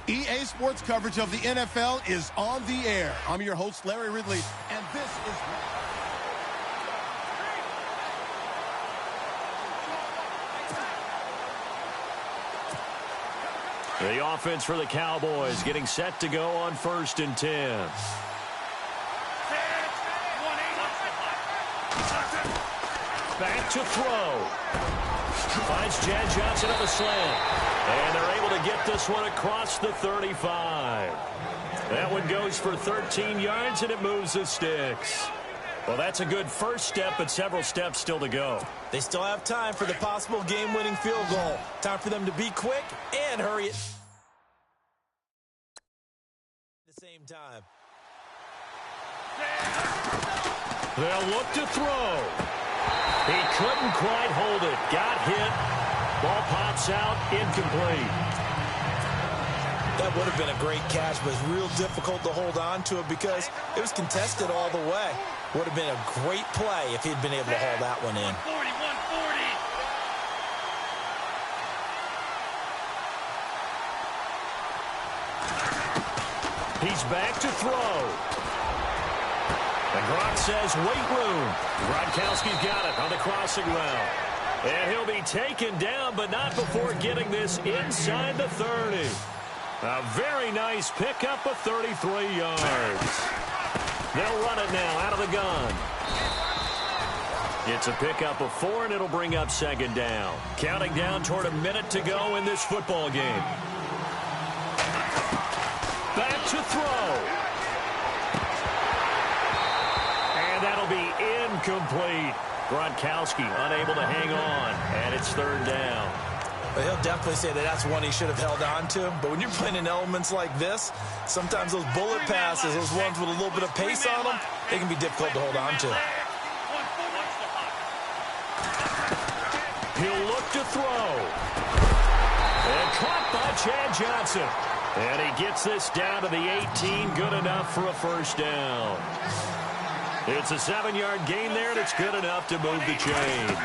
EA Sports coverage of the NFL is on the air. I'm your host, Larry Ridley, and this is... The offense for the Cowboys getting set to go on 1st and 10. Back to throw. Finds Chad Johnson on the slant. And they're able to get this one across the 35. That one goes for 13 yards, and it moves the sticks. Well, that's a good first step, but several steps still to go. They still have time for the possible game-winning field goal. Time for them to be quick and hurry it. At the same time. They'll look to throw. He couldn't quite hold it. Got hit. Ball pops out. Incomplete. That would have been a great catch, but it's real difficult to hold on to it because it was contested all the way. Would have been a great play if he'd been able to haul that one in. 140. He's back to throw. And Gronk says, wait room. Gronkowski's got it on the crossing route. And he'll be taken down, but not before getting this inside the 30. A very nice pickup of 33 yards. They'll run it now out of the gun. It's a pickup of 4, and it'll bring up 2nd down. Counting down toward a minute to go in this football game. Back to throw. And that'll be incomplete. Gronkowski unable to hang on, and it's 3rd down. Well, he'll definitely say that that's one he should have held on to. But when you're playing in elements like this, sometimes those bullet passes, those ones with a little bit of pace on them, they can be difficult to hold on to. He'll look to throw. And caught by Chad Johnson. And he gets this down to the 18, good enough for a 1st down. It's a 7-yard gain there, and it's good enough to move the chains.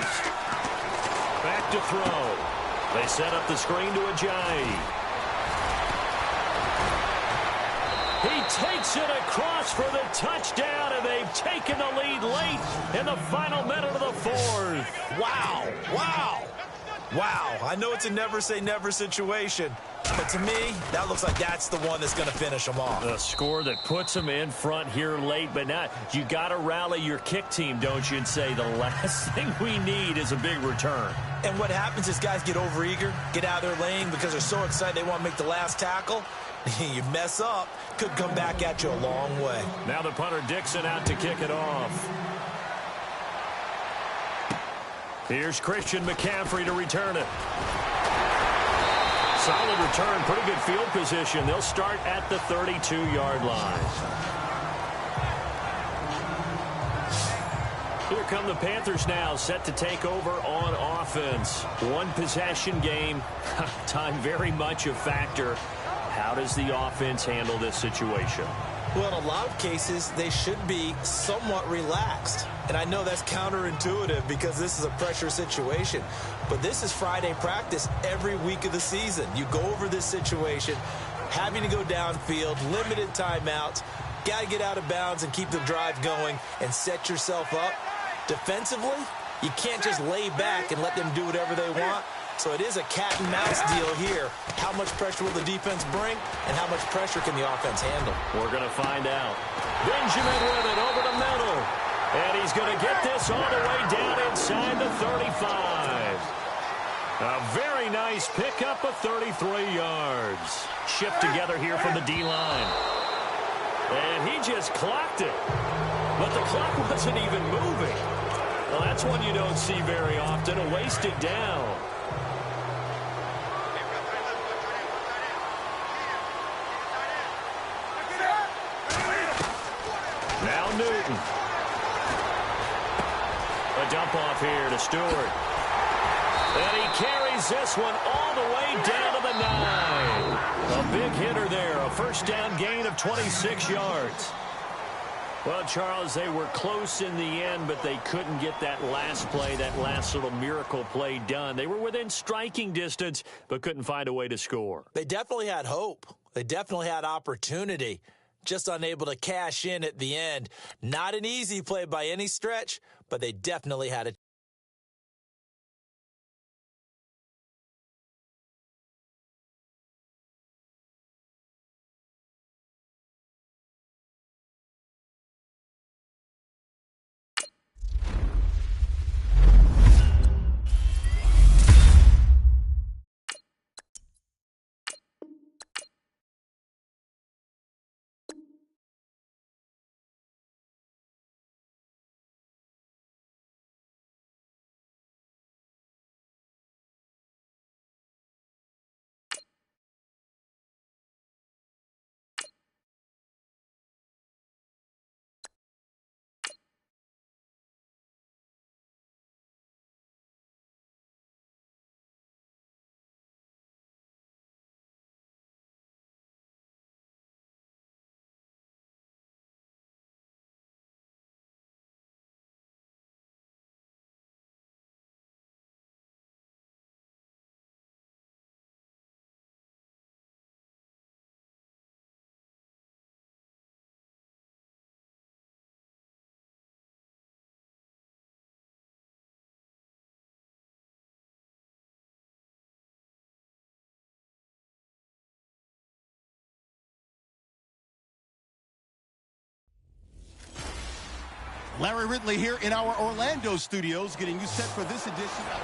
Back to throw. They set up the screen to Ajayi. He takes it across for the touchdown, and they've taken the lead late in the final minute of the 4th. Wow, wow, wow. I know it's a never-say-never situation, but to me, that looks like that's the one that's going to finish them off. A score that puts them in front here late, but not. You got to rally your kick team, don't you, and say the last thing we need is a big return. And what happens is guys get overeager, get out of their lane because they're so excited they want to make the last tackle. You mess up, could come back at you a long way. Now the punter Dixon out to kick it off. Here's Christian McCaffrey to return it. Solid return, pretty good field position. They'll start at the 32-yard line. Here come the Panthers now, set to take over on offense. One possession game, time very much a factor. How does the offense handle this situation? Well, in a lot of cases, they should be somewhat relaxed. And I know that's counterintuitive because this is a pressure situation. But this is Friday practice every week of the season. You go over this situation, having to go downfield, limited timeouts, got to get out of bounds and keep the drive going and set yourself up. Defensively, you can't just lay back and let them do whatever they want. So it is a cat and mouse deal here. How much pressure will the defense bring, and how much pressure can the offense handle? We're going to find out. Benjamin with it over the middle. And he's going to get this all the way down inside the 35. A very nice pickup of 33 yards. Shipped together here from the D-line. And he just clocked it. But the clock wasn't even moving. Well, that's one you don't see very often, a wasted down. Now Newton. A dump off here to Stewart. And he carries this one all the way down to the 9. A big hitter there, a first down gain of 26 yards. Well, Charles, they were close in the end, but they couldn't get that last play, that last little miracle play done. They were within striking distance, but couldn't find a way to score. They definitely had hope. They definitely had opportunity, just unable to cash in at the end. Not an easy play by any stretch, but they definitely had it. Larry Ridley here in our Orlando studios, getting you set for this edition of...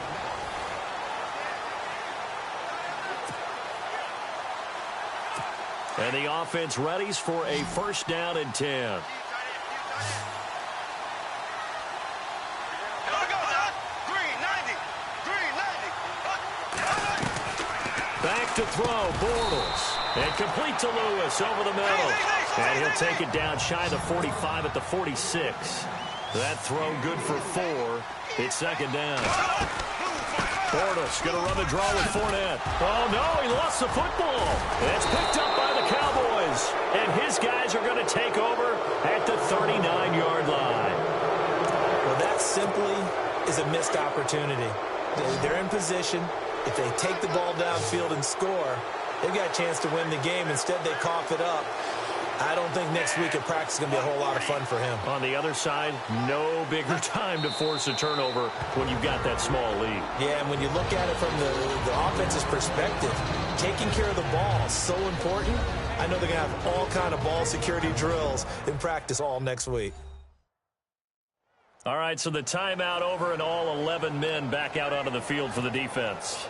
And the offense readies for a first down and 10. Back to throw, Bortles. And complete to Lewis over the middle. And he'll take it down shy of the 45 at the 46. That throw good for 4. It's second down. Bortles going to run the draw with Fournette. Oh, no, he lost the football. And it's picked up by the Cowboys. And his guys are going to take over at the 39-yard line. Well, that simply is a missed opportunity. They're in position. If they take the ball downfield and score, they've got a chance to win the game. Instead, they cough it up. I don't think next week at practice is going to be a whole lot of fun for him. On the other side, no bigger time to force a turnover when you've got that small lead. Yeah, and when you look at it from the offense's perspective, taking care of the ball is so important. I know they're going to have all kind of ball security drills in practice all next week. All right, so the timeout over and all 11 men back out onto the field for the defense.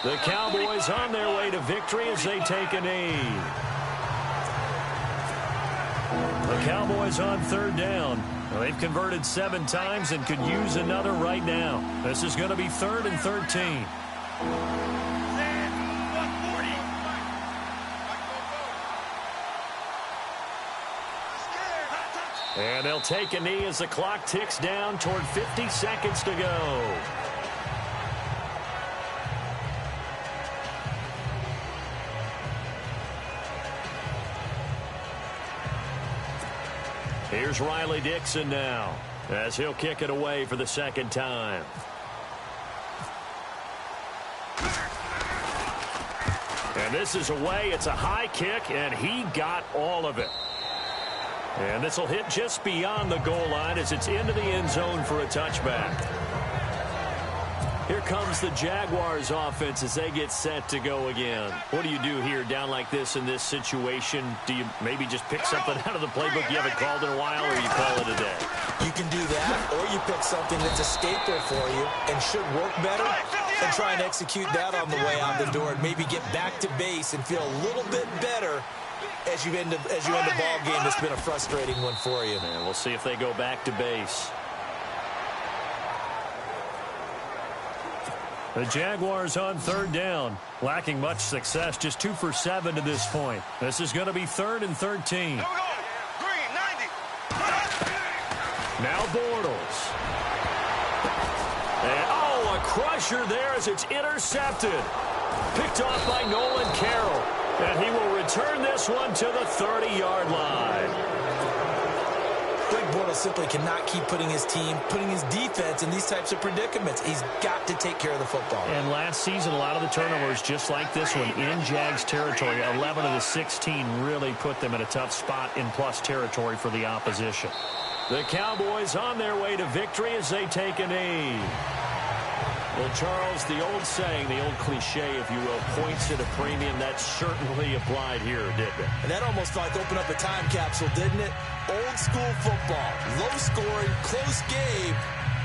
The Cowboys on their way to victory as they take a knee. The Cowboys on third down. Well, they've converted 7 times and could use another right now. This is going to be 3rd and 13. And they'll take a knee as the clock ticks down toward 50 seconds to go. Here's Riley Dixon now as he'll kick it away for the second time. And this is away. It's a high kick, and he got all of it. And this will hit just beyond the goal line as it's into the end zone for a touchback. Here comes the Jaguars offense as they get set to go again. What do you do here down like this in this situation? Do you maybe just pick something out of the playbook you haven't called in a while, or you call it a day? You can do that, or you pick something that's a staple for you and should work better and try and execute that on the way out the door and maybe get back to base and feel a little bit better as you end the ball game. That's been a frustrating one for you. And we'll see if they go back to base. The Jaguars on third down, lacking much success, just 2 for 7 to this point. This is going to be 3rd and 13. Now Bortles. And, a crusher there as it's intercepted. Picked off by Nolan Carroll. And he will return this one to the 30-yard line. Big Bortles simply cannot keep putting his team, putting his defense in these types of predicaments. He's got to take care of the football. And last season, a lot of the turnovers, just like this one, in Jags territory. 11 of the 16 really put them in a tough spot in plus territory for the opposition. The Cowboys on their way to victory as they take a knee. Well, Charles, the old saying, the old cliche, if you will, points at a premium, that certainly applied here, didn't it? And that almost like opened up a time capsule, didn't it? Old school football, low scoring, close game.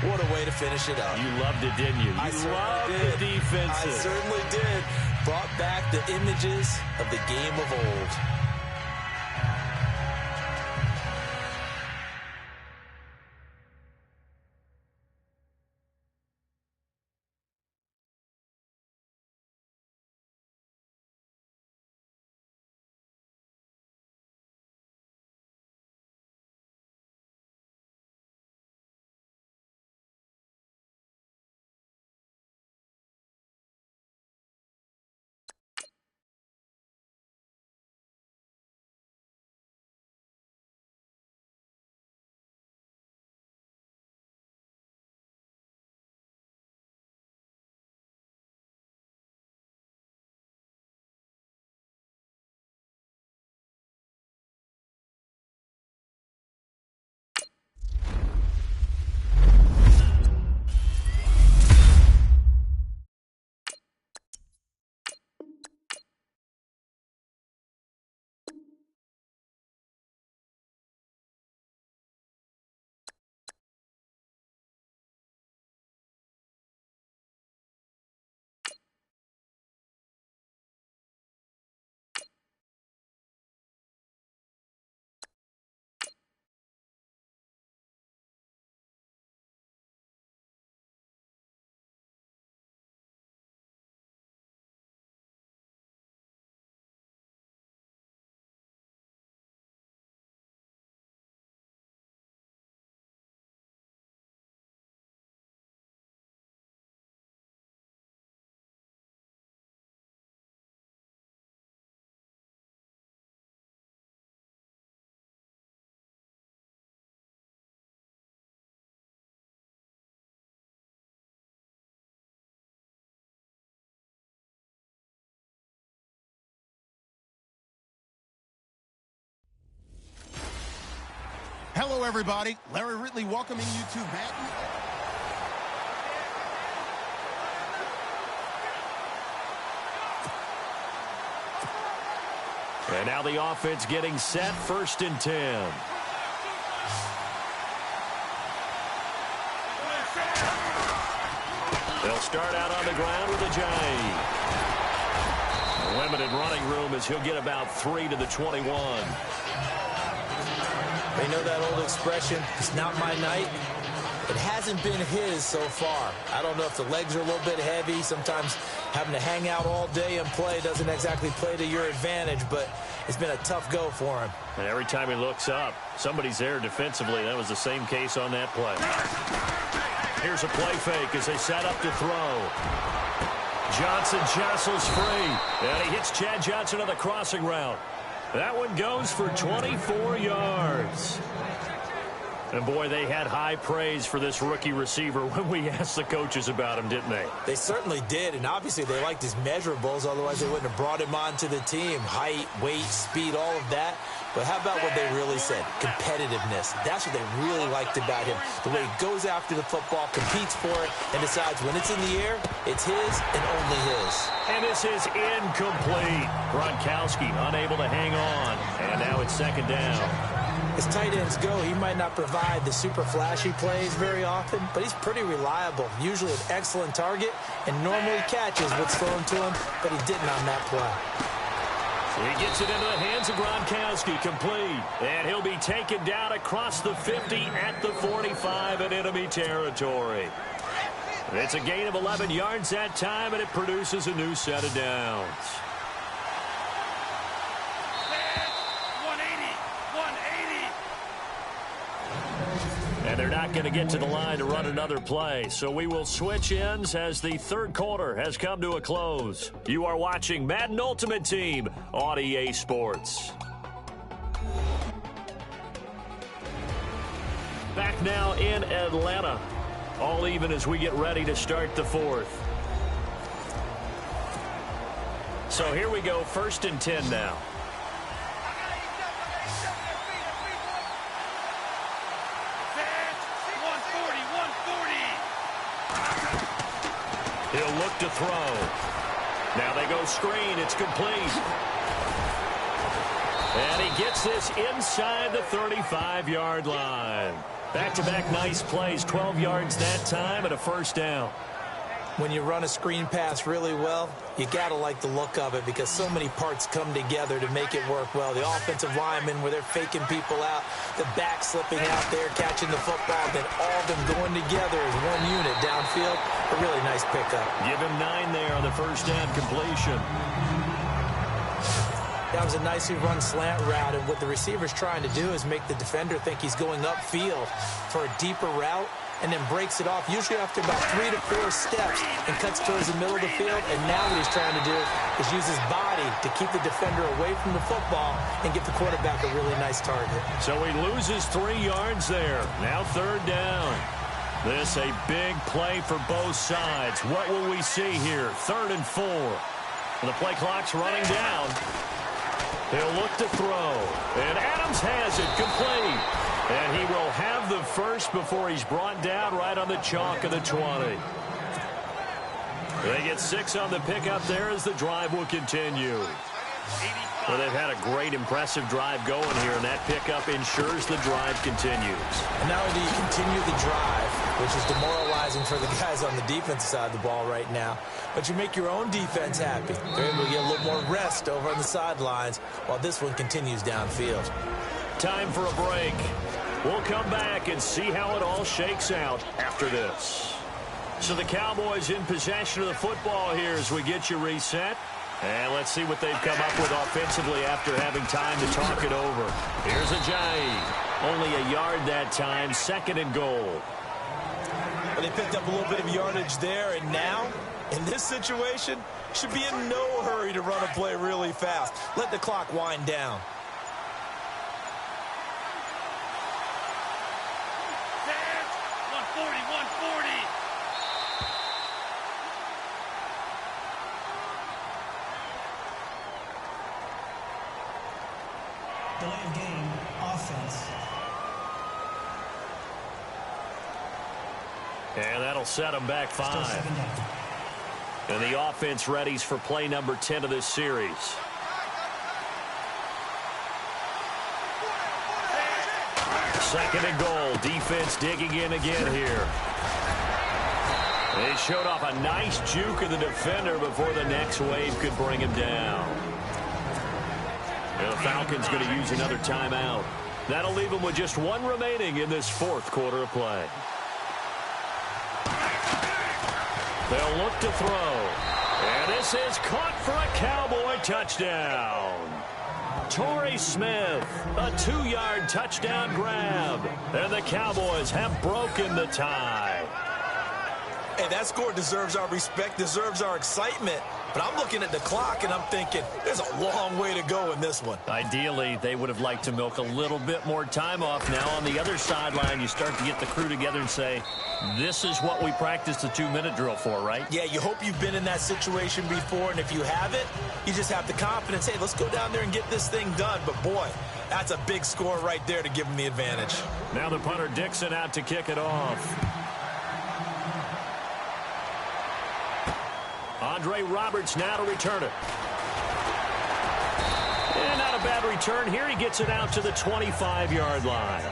What a way to finish it up. You loved it, didn't you? You loved the defenses. I certainly did. Brought back the images of the game of old. Hello, everybody. Larry Ridley welcoming you to Madden. And now the offense getting set, 1st and 10. They'll start out on the ground with a Ajayi. Limited running room as he'll get about 3 to the 21. They know that old expression, it's not my night. It hasn't been his so far. I don't know if the legs are a little bit heavy. Sometimes having to hang out all day and play doesn't exactly play to your advantage, but it's been a tough go for him. And every time he looks up, somebody's there defensively. That was the same case on that play. Here's a play fake as they set up to throw. Johnson jostles free, and he hits Chad Johnson on the crossing route. That one goes for 24 yards. And, boy, they had high praise for this rookie receiver when we asked the coaches about him, didn't they? They certainly did, and obviously they liked his measurables. Otherwise, they wouldn't have brought him onto the team. Height, weight, speed, all of that. But how about what they really said? Competitiveness. That's what they really liked about him. The way he goes after the football, competes for it, and decides when it's in the air, it's his and only his. And this is incomplete. Gronkowski unable to hang on. And now it's 2nd down. As tight ends go, he might not provide the super flashy plays very often, but he's pretty reliable. Usually an excellent target and normally catches what's thrown to him, but he didn't on that play. He gets it into the hands of Gronkowski, complete. And he'll be taken down across the 50 at the 45 in enemy territory. It's a gain of 11 yards that time, and it produces a new set of downs. And they're not going to get to the line to run another play. So we will switch ends as the 3rd quarter has come to a close. You are watching Madden Ultimate Team on EA Sports. Back now in Atlanta. All even as we get ready to start the fourth. So here we go, 1st and 10 now. He'll look to throw. Now they go screen. It's complete. And he gets this inside the 35-yard line. Back-to-back nice plays. 12 yards that time and a 1st down. When you run a screen pass really well, you got to like the look of it because so many parts come together to make it work well. The offensive linemen where they're faking people out, the back slipping out there, catching the football, then all of them going together as one unit downfield. A really nice pickup. Give him 9 there on the 1st down completion. That was a nicely run slant route, and what the receiver's trying to do is make the defender think he's going upfield for a deeper route, and then breaks it off, usually after about 3 to 4 steps, and cuts towards the middle of the field. And now what he's trying to do is use his body to keep the defender away from the football and give the quarterback a really nice target. So he loses 3 yards there. Now 3rd down. This a big play for both sides. What will we see here? 3rd and 4. And the play clock's running down. He'll look to throw. And Adams has it complete. And he will have the first before he's brought down right on the chalk of the 20. They get 6 on the pickup there as the drive will continue. Well, they've had a great, impressive drive going here, and that pickup ensures the drive continues. And not only do you continue the drive, which is demoralizing for the guys on the defensive side of the ball right now, but you make your own defense happy. They're able to get a little more rest over on the sidelines while this one continues downfield. Time for a break. We'll come back and see how it all shakes out after this. So the Cowboys in possession of the football here as we get you reset. And let's see what they've come up with offensively after having time to talk it over. Here's Ajayi. Only a yard that time, 2nd and goal. Well, they picked up a little bit of yardage there, and now, in this situation, should be in no hurry to run a play really fast. Let the clock wind down. Delay of game, offense. And that'll set them back 5. And the offense readies for play number 10 of this series. Second and goal. Defense digging in again here. They showed off a nice juke of the defender before the next wave could bring him down. And the Falcons going to use another timeout. That'll leave them with just 1 remaining in this 4th quarter of play. They'll look to throw. And this is caught for a Cowboy touchdown. Torrey Smith, a 2-yard touchdown grab. And the Cowboys have broken the tie. Hey, that score deserves our respect, deserves our excitement. But I'm looking at the clock, and I'm thinking there's a long way to go in this one. Ideally, they would have liked to milk a little bit more time off. Now, on the other sideline, you start to get the crew together and say, this is what we practiced the 2-minute drill for, right? Yeah, you hope you've been in that situation before, and if you haven't, you just have the confidence, hey, let's go down there and get this thing done. But, boy, that's a big score right there to give them the advantage. Now the punter Dixon out to kick it off. Andre Roberts now to return it. And not a bad return here. He gets it out to the 25-yard line.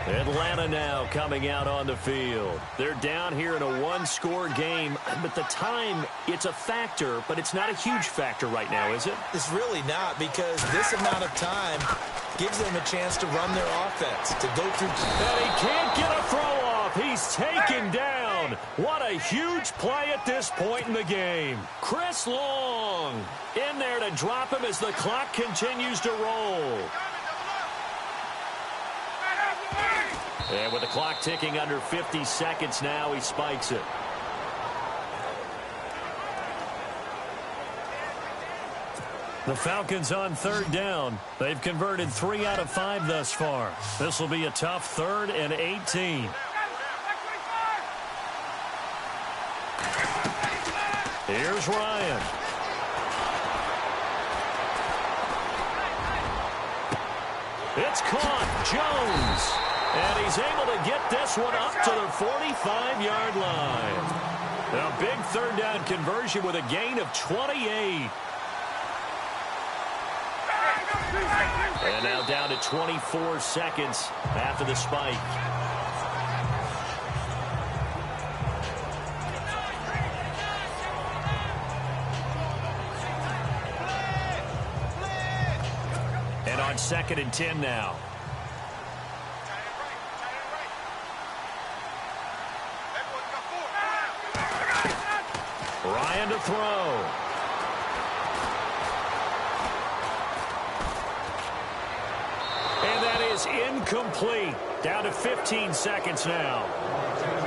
Atlanta now coming out on the field. They're down here in a 1-score game, but the time, it's a factor, but it's not a huge factor right now, is it? It's really not, because this amount of time gives them a chance to run their offense, to go through. And he can't get a throw off. He's taken down. What a huge play at this point in the game. Chris Long in there to drop him as the clock continues to roll. And with the clock ticking under 50 seconds now, he spikes it. The Falcons on third down. They've converted 3 out of 5 thus far. This will be a tough 3rd and 18. Here's Ryan. It's caught. Jones. And he's able to get this one up to the 45-yard line. A big 3rd down conversion with a gain of 28. And now down to 24 seconds after the spike. And on 2nd and 10 now. Ryan to throw. And that is incomplete. Down to 15 seconds now.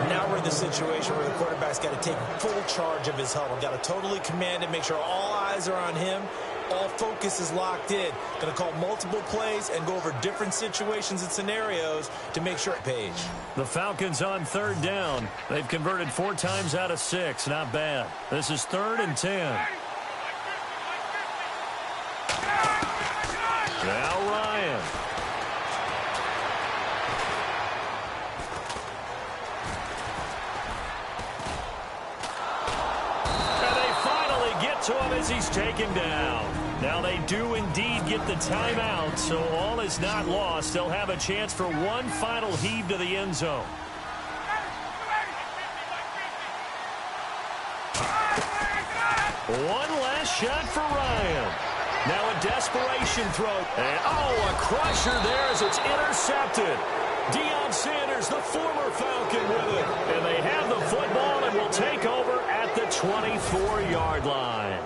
Now we're in the situation where the quarterback's got to take full charge of his huddle. Got to totally command it, make sure all eyes are on him. All focus is locked in. Going to call multiple plays and go over different situations and scenarios to make sure it pays. The Falcons on 3rd down. They've converted 4 times out of 6. Not bad. This is 3rd and 10. Now Ryan. And they finally get to him as he's taken down. Now they do indeed get the timeout, so all is not lost. They'll have a chance for one final heave to the end zone. One last shot for Ryan. Now a desperation throw. And, a crusher there as it's intercepted. Deion Sanders, the former Falcon, with it. And they have the football and will take over at the 24-yard line.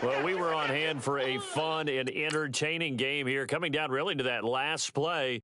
Well, we were on hand for a fun and entertaining game here, coming down really to that last play.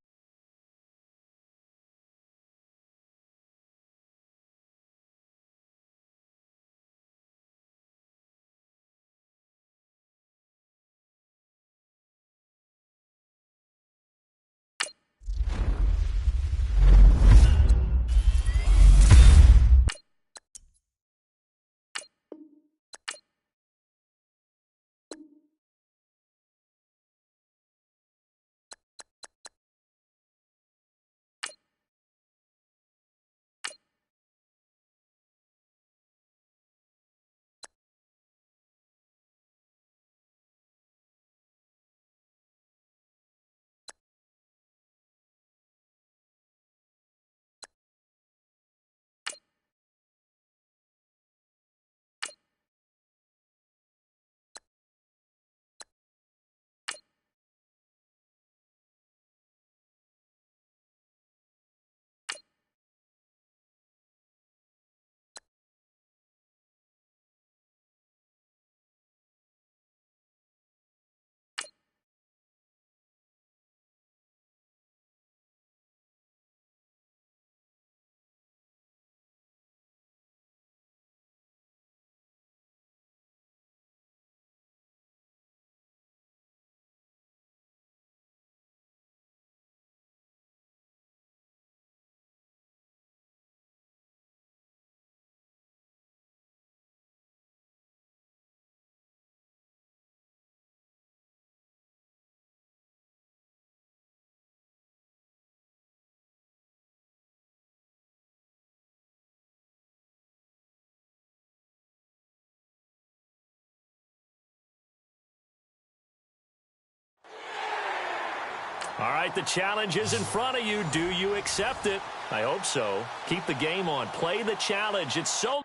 All right, the challenge is in front of you. Do you accept it? I hope so. Keep the game on. Play the challenge. It's so...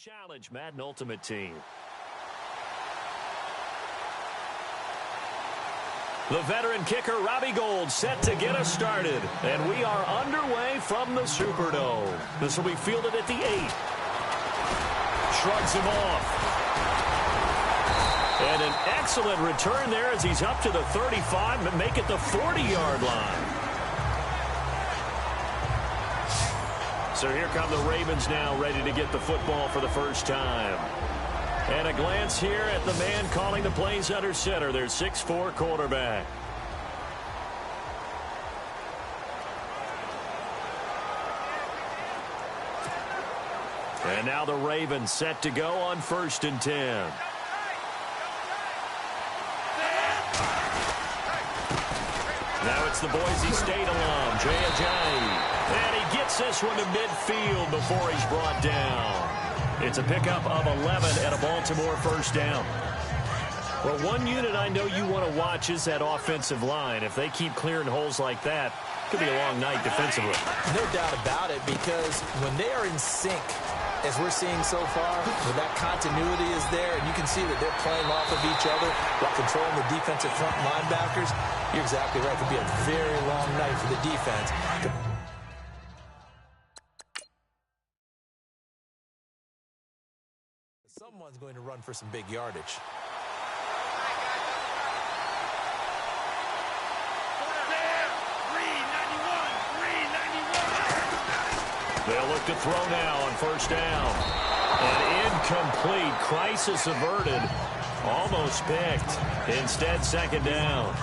Challenge, Madden Ultimate Team. The veteran kicker, Robbie Gould, set to get us started. And we are underway from the Superdome. This will be fielded at the 8. Shrugs him off. And an excellent return there as he's up to the 35, but make it the 40-yard line. So here come the Ravens now, ready to get the football for the first time. And a glance here at the man calling the plays under center, their 6'4" quarterback. And now the Ravens set to go on 1st and 10. Now it's the Boise State alum, Jay Ajayi. And he gets this one to midfield before he's brought down. It's a pickup of 11 at a Baltimore first down. Well, one unit I know you want to watch is that offensive line. If they keep clearing holes like that, it could be a long night defensively. No doubt about it, because when they are in sync, as we're seeing so far, when that continuity is there, and you can see that they're playing off of each other while controlling the defensive front linebackers, you're exactly right. It could be a very long night for the defense. Someone's going to run for some big yardage. They'll look to throw now on first down. An incomplete, crisis averted, almost picked. Instead, second down.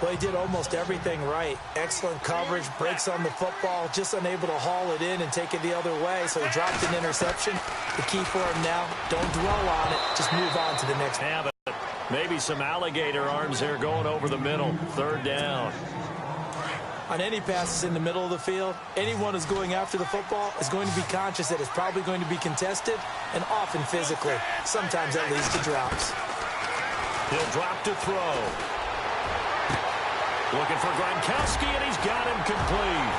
Well, he did almost everything right. Excellent coverage, breaks on the football, just unable to haul it in and take it the other way, so he dropped an interception. The key for him now, don't dwell on it, just move on to the next. Have it. Maybe some alligator arms there going over the middle. Third down. On any passes in the middle of the field, anyone who's going after the football is going to be conscious that it's probably going to be contested, and often physically. Sometimes that leads to drops. He'll drop to throw. Looking for Gronkowski, and he's got him complete.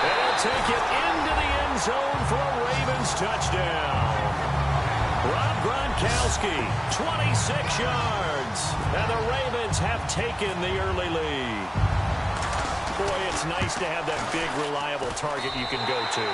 And he'll take it into the end zone for a Ravens touchdown. Rob Gronkowski, 26 yards. And the Ravens have taken the early lead. Boy, it's nice to have that big, reliable target you can go to.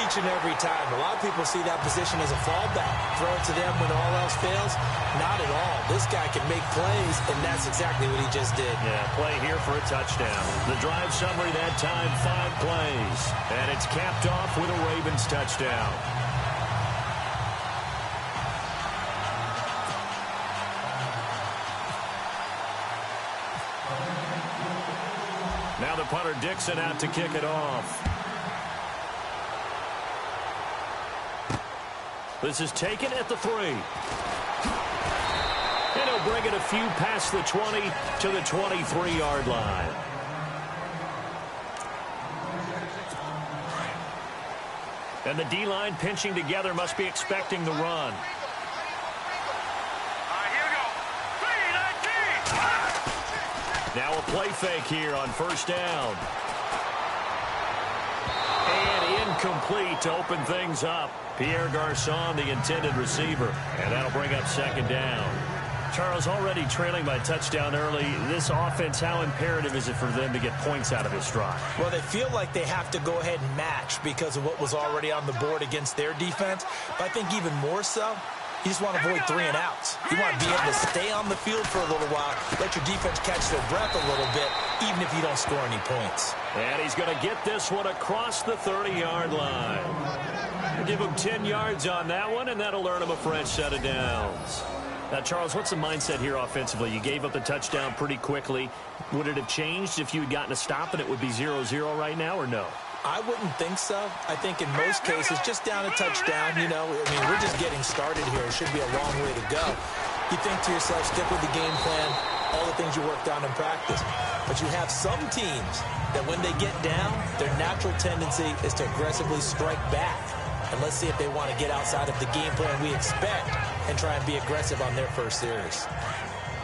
Each and every time. A lot of people see that position as a fallback. Throw it to them when all else fails. Not at all. This guy can make plays, and that's exactly what he just did. Yeah, play here for a touchdown. The drive summary that time, 5 plays. And it's capped off with a Ravens touchdown. Now the punter Dixon out to kick it off. This is taken at the 3. And he'll bring it a few past the 20 to the 23-yard line. And the D-line pinching together, must be expecting the run. Now a play fake here on first down. And incomplete to open things up. Pierre Garçon, the intended receiver. And that'll bring up second down. Charles, already trailing by touchdown early. This offense, how imperative is it for them to get points out of this drive? Well, they feel like they have to go ahead and match because of what was already on the board against their defense. But I think even more so, you just want to avoid 3 and outs. You want to be able to stay on the field for a little while, let your defense catch their breath a little bit, even if you don't score any points. And he's going to get this one across the 30-yard line. Give him 10 yards on that one, and that'll earn him a fresh set of downs. Now, Charles, what's the mindset here offensively? You gave up the touchdown pretty quickly. Would it have changed if you had gotten a stop and it would be 0-0 right now, or no? I wouldn't think so. I think in most cases, just down a touchdown, you know, I mean, we're just getting started here. It should be a long way to go. You think to yourself, stick with the game plan, all the things you worked on in practice. But you have some teams that when they get down, their natural tendency is to aggressively strike back. And let's see if they want to get outside of the game plan we expect and try and be aggressive on their first series.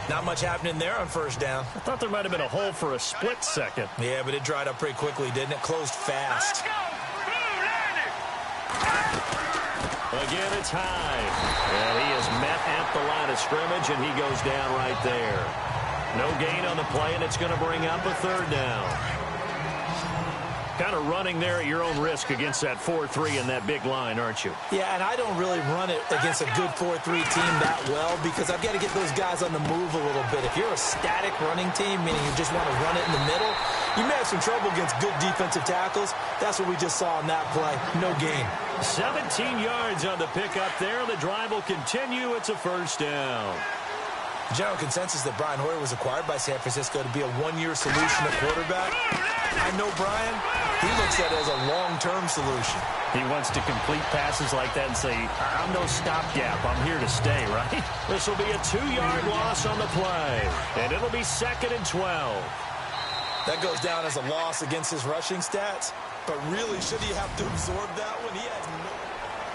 Not much happening there on first down. I thought there might have been a hole for a split second. Yeah, but it dried up pretty quickly, didn't it? Closed fast. Again, it's high. And he is met at the line of scrimmage, and he goes down right there. No gain on the play, and it's going to bring up a third down. Kind of running there at your own risk against that 4-3 and that big line, aren't you? Yeah, and I don't really run it against a good 4-3 team that well because I've got to get those guys on the move a little bit. If you're a static running team, meaning you just want to run it in the middle, you may have some trouble against good defensive tackles. That's what we just saw on that play. No gain. 17 yards on the pickup there. The drive will continue. It's a first down. General consensus that Brian Hoyer was acquired by San Francisco to be a one-year solution at quarterback. I know Brian. He looks at it as a long-term solution. He wants to complete passes like that and say, I'm no stopgap. I'm here to stay, right? This will be a 2-yard loss on the play, and it'll be 2nd and 12. That goes down as a loss against his rushing stats, but really, should he have to absorb that one? He has no...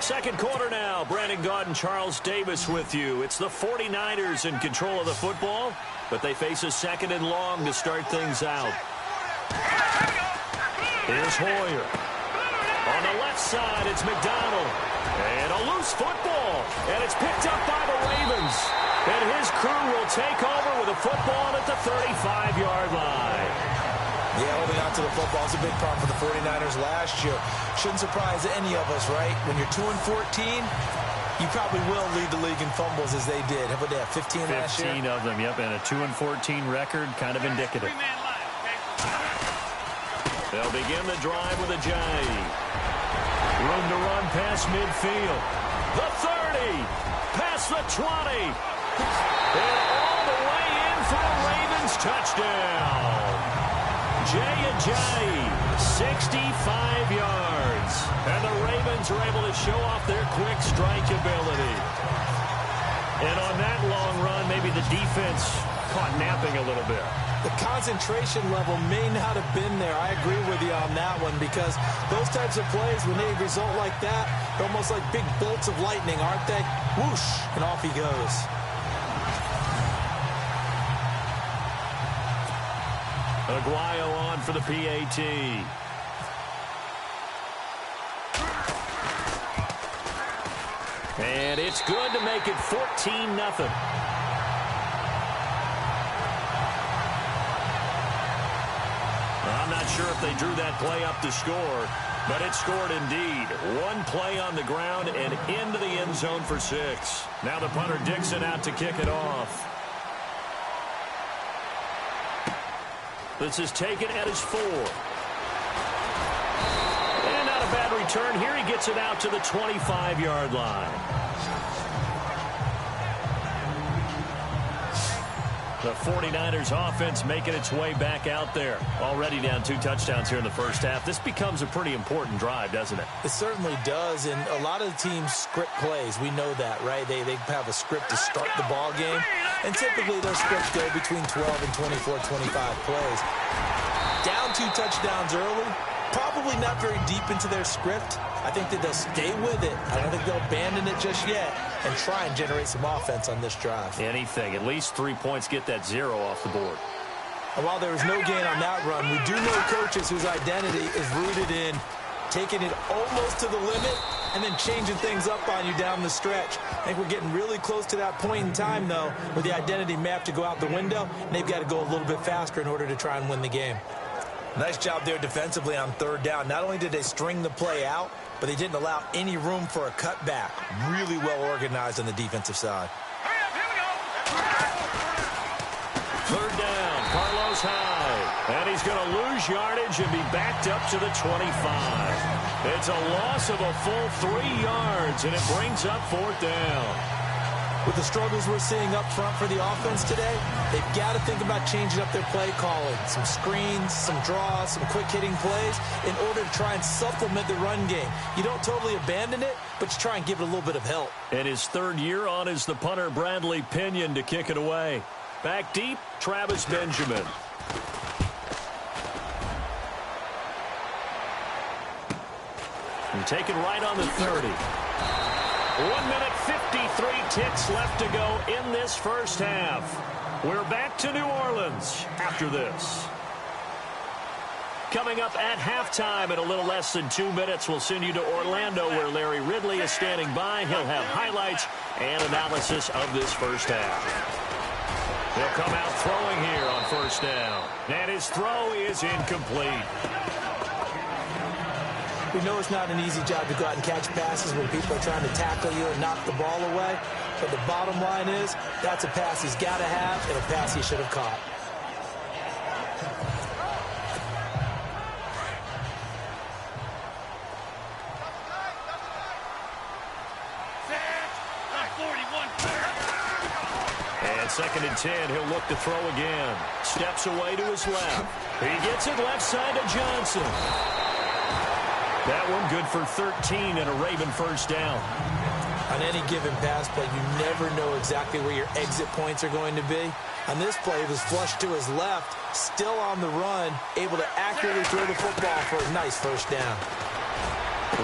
Second quarter now. Brandon Gaudin, Charles Davis with you. It's the 49ers in control of the football, but they face a 2nd and long to start things out. Here's Hoyer. On the left side, it's McDonald. And a loose football. And it's picked up by the Ravens. And his crew will take over with a football at the 35-yard line. Yeah, holding on to the football is a big problem for the 49ers last year. Shouldn't surprise any of us, right? When you're 2-14, you probably will lead the league in fumbles as they did. How about that, 15 last year? 15 of them, yep, and a 2-14 record, kind of indicative. They'll begin the drive with a J. Room to run past midfield. The 30, past the 20. And all the way in for a Ravens touchdown. Jay, 65 yards. And the Ravens are able to show off their quick strike ability. And on that long run, maybe the defense caught napping a little bit. The concentration level may not have been there. I agree with you on that one because those types of plays, when they result like that, they're almost like big bolts of lightning, aren't they? Whoosh, and off he goes. Aguayo on for the PAT. And it's good to make it 14-0. I'm not sure if they drew that play up to score, but it scored indeed. One play on the ground and into the end zone for 6. Now the punter Dixon out to kick it off. This is taken at his 4. And not a bad return here. He gets it out to the 25-yard line. The 49ers offense making its way back out there. Already down 2 touchdowns here in the first half. This becomes a pretty important drive, doesn't it? It certainly does, and a lot of the teams script plays. We know that, right? They have a script to start the ball game, and typically those scripts go between 12 and 24, 25 plays. Down 2 touchdowns early, probably not very deep into their script. I think that they'll stay with it. I don't think they'll abandon it just yet and try and generate some offense on this drive. Anything. At least 3 points, get that 0 off the board. And while there was no gain on that run, we do know coaches whose identity is rooted in taking it almost to the limit and then changing things up on you down the stretch. I think we're getting really close to that point in time, though, where the identity may have to go out the window, and they've got to go a little bit faster in order to try and win the game. Nice job there defensively on 3rd down. Not only did they string the play out, but they didn't allow any room for a cutback. Really well organized on the defensive side. 3rd down, Carlos Hyde. And he's going to lose yardage and be backed up to the 25. It's a loss of a full 3 yards, and it brings up 4th down. With the struggles we're seeing up front for the offense today, they've got to think about changing up their play calling. Some screens, some draws, some quick-hitting plays in order to try and supplement the run game. You don't totally abandon it, but you try and give it a little bit of help. And his 3rd year on is the punter Bradley Pinion to kick it away. Back deep, Travis Benjamin. And taken right on the 30. 1 minute 53 ticks left to go in this first half. We're back to New Orleans after this. Coming up at halftime in a little less than 2 minutes, we'll send you to Orlando where Larry Ridley is standing by. He'll have highlights and analysis of this first half. He'll come out throwing here on first down. And his throw is incomplete. We know it's not an easy job to go out and catch passes when people are trying to tackle you and knock the ball away. But the bottom line is, that's a pass he's got to have and a pass he should have caught. And 2nd and 10, he'll look to throw again. Steps away to his left. He gets it left side to Johnson. That one good for 13 and a Raven first down. On any given pass play, you never know exactly where your exit points are going to be. On this play, it was flushed to his left, still on the run, able to accurately throw the football for a nice first down.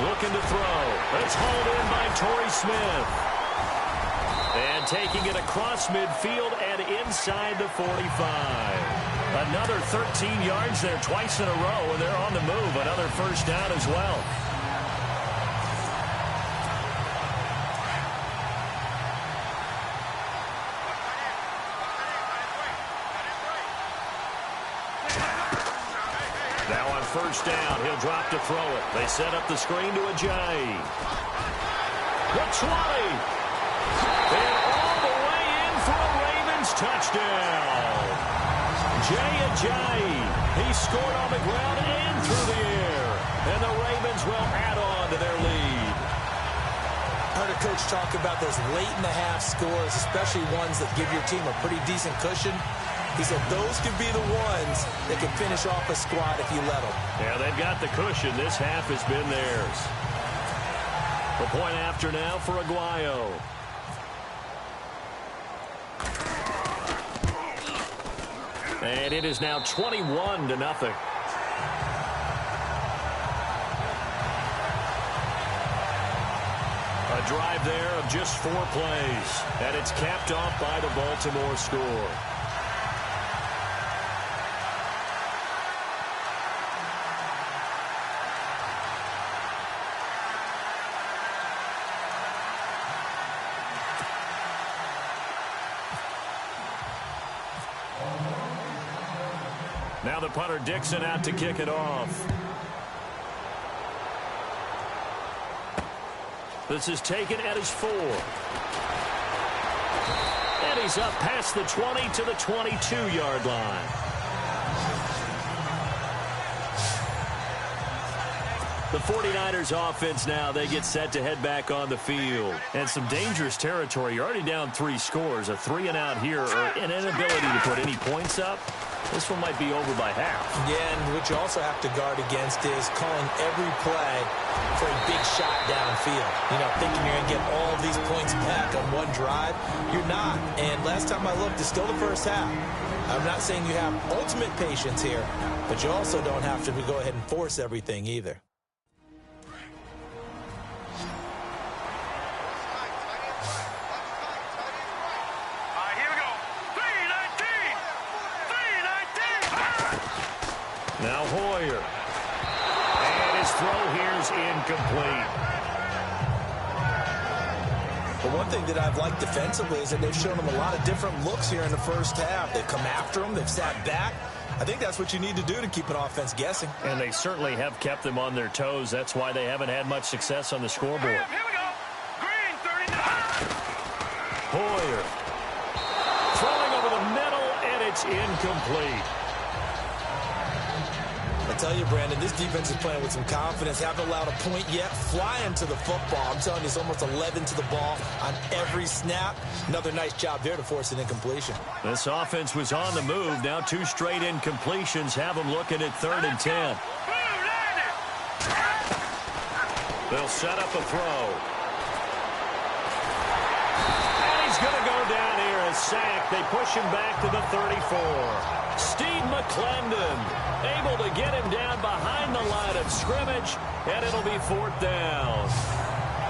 Looking to throw. It's hauled in by Torrey Smith. And taking it across midfield and inside the 45. Another 13 yards there twice in a row, and they're on the move. Another first down as well. Now on first down, he'll drop to throw it. They set up the screen to Ajayi. The 20. And all the way in for a Ravens touchdown. Jay Ajayi. He scored on the ground and through the air. And the Ravens will add on to their lead. I heard a coach talk about those late-in-the-half scores, especially ones that give your team a pretty decent cushion. He said those could be the ones that can finish off a squad if you let them. Yeah, they've got the cushion. This half has been theirs. The point after now for Aguayo. And it is now 21-0. A drive there of just 4 plays. And it's capped off by the Baltimore score. Now the punter Dixon out to kick it off. This is taken at his 4. And he's up past the 20 to the 22-yard line. The 49ers offense now, they get set to head back on the field. And some dangerous territory. You're already down 3 scores. A 3-and-out here or an inability to put any points up. This one might be over by half. Yeah, and what you also have to guard against is calling every play for a big shot downfield. You know, thinking you're going to get all of these points back on one drive. You're not. And last time I looked, it's still the first half. I'm not saying you have ultimate patience here, but you also don't have to go ahead and force everything either. Now Hoyer. And his throw here is incomplete. But one thing that I've liked defensively is that they've shown him a lot of different looks here in the first half. They've come after him. They've sat back. I think that's what you need to do to keep an offense guessing. And they certainly have kept them on their toes. That's why they haven't had much success on the scoreboard. Here we go. Green, 39. Hoyer. Throwing over the middle, and it's incomplete. I tell you, Brandon, this defense is playing with some confidence. Haven't allowed a point yet. Flying to the football. I'm telling you, it's almost 11 to the ball on every snap. Another nice job there to force an incompletion. This offense was on the move. Now 2 straight incompletions have them looking at 3rd and 10. They'll set up a throw. And he's going to go down here. A sack. They push him back to the 34. Steve McClendon able to get him down behind the line of scrimmage, and it'll be 4th down.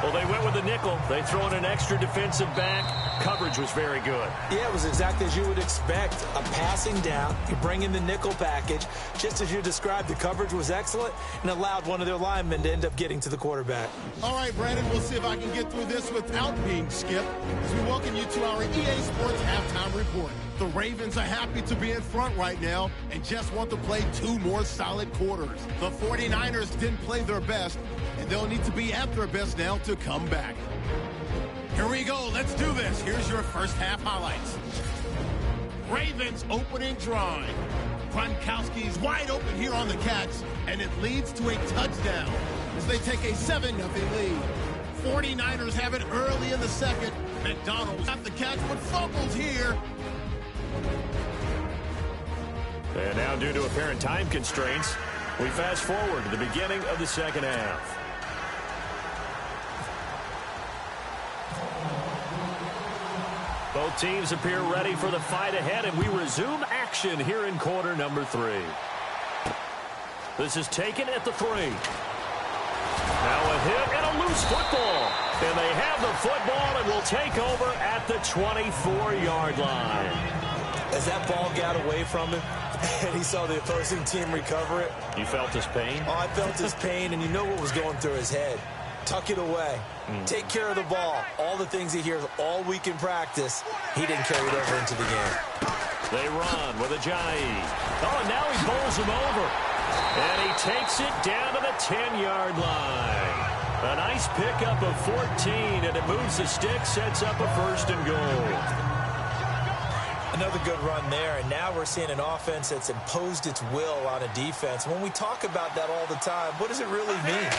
Well, they went with the nickel. They throw in an extra defensive back. Coverage was very good. Yeah, it was exactly as you would expect. A passing down. You bring in the nickel package. Just as you described, the coverage was excellent and allowed one of their linemen to end up getting to the quarterback. All right, Brandon, we'll see if I can get through this without being skipped as we welcome you to our EA Sports Halftime Report. The Ravens are happy to be in front right now and just want to play 2 more solid quarters. The 49ers didn't play their best, and they'll need to be at their best now to come back. Here we go. Let's do this. Here's your first half highlights. Ravens opening drive. Gronkowski's wide open here on the catch, and it leads to a touchdown as they take a 7-0 lead. 49ers have it early in the second. McDonald's got the catch, but fumbles here. And now, due to apparent time constraints, we fast forward to the beginning of the second half. Both teams appear ready for the fight ahead, and we resume action here in quarter number 3. This is taken at the 3. Now a hit and a loose football. And they have the football and will take over at the 24-yard line. As that ball got away from him and he saw the opposing team recover it. You felt his pain? Oh, I felt his pain, and you know what was going through his head. Tuck it away. Take care of the ball. All the things he hears all week in practice, he didn't carry it over into the game. They run with Ajayi. Oh, and now he bowls him over. And he takes it down to the 10-yard line. A nice pickup of 14, and it moves the stick, sets up a 1st and goal. Another good run there, and now we're seeing an offense that's imposed its will on a defense. When we talk about that all the time, what does it really mean?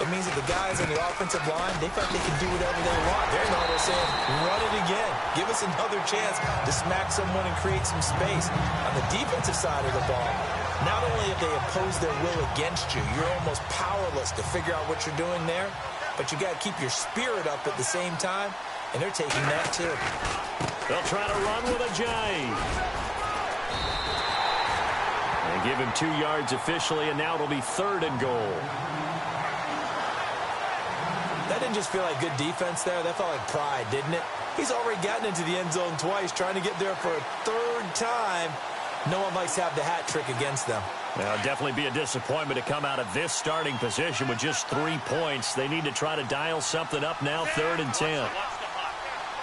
It means that the guys on the offensive line, they feel like they can do whatever they want. They're not saying, run it again. Give us another chance to smack someone and create some space. On the defensive side of the ball, not only have they imposed their will against you, you're almost powerless to figure out what you're doing there, but you got to keep your spirit up at the same time, and they're taking that too. They'll try to run with Ajayi. They give him 2 yards officially, and now it'll be 3rd and goal. That didn't just feel like good defense there. That felt like pride, didn't it? He's already gotten into the end zone twice, trying to get there for a 3rd time. No one likes to have the hat trick against them. Now, it'll definitely be a disappointment to come out of this starting position with just 3 points. They need to try to dial something up now, 3rd and 10.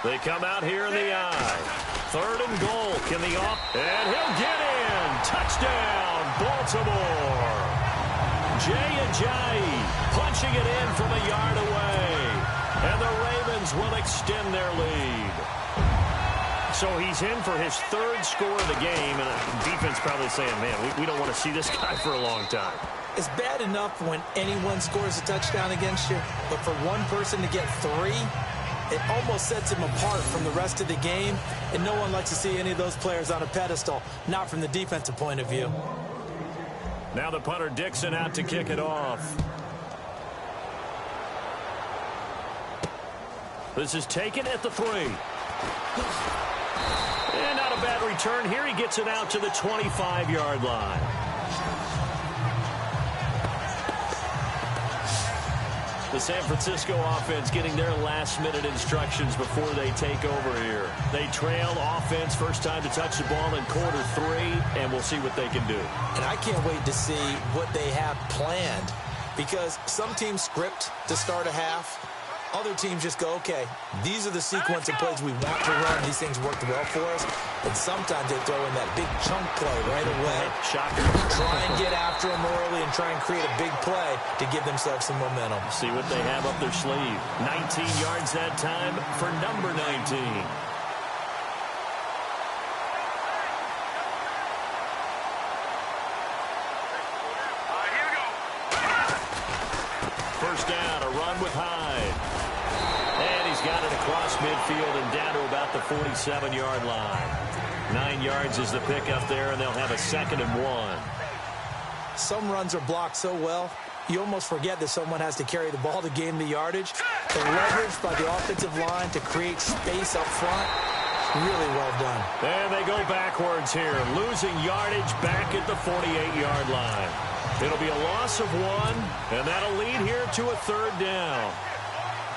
They come out here in the eye. 3rd and goal. Can the and he'll get in. Touchdown, Baltimore. Jay Ajayi punching it in from a yard away. And the Ravens will extend their lead. So he's in for his 3rd score of the game, and the defense probably saying, man, we don't want to see this guy for a long time. It's bad enough when anyone scores a touchdown against you, but for one person to get 3, it almost sets him apart from the rest of the game, and no one likes to see any of those players on a pedestal, not from the defensive point of view. Now the punter Dixon out to kick it off. This is taken at the 3. And not a bad return here. He gets it out to the 25-yard line. The San Francisco offense getting their last-minute instructions before they take over here. They trail offense, first time to touch the ball in quarter 3, and we'll see what they can do. And I can't wait to see what they have planned, because some teams script to start a half. Other teams just go, okay, these are the sequence of plays we want to run. These things worked well for us. And sometimes they throw in that big chunk play right away. Shocker. Try and get after them early and try and create a big play to give themselves some momentum. See what they have up their sleeve. 19 yards that time for number 19. First down, a run with Hyde. And he's got it across midfield and down to about the 47-yard line. 9 yards is the pickup there, and they'll have a 2nd and 1. Some runs are blocked so well, you almost forget that someone has to carry the ball to gain the yardage. The leverage by the offensive line to create space up front, really well done. And they go backwards here, losing yardage back at the 48-yard line. It'll be a loss of 1, and that'll lead here to a 3rd down.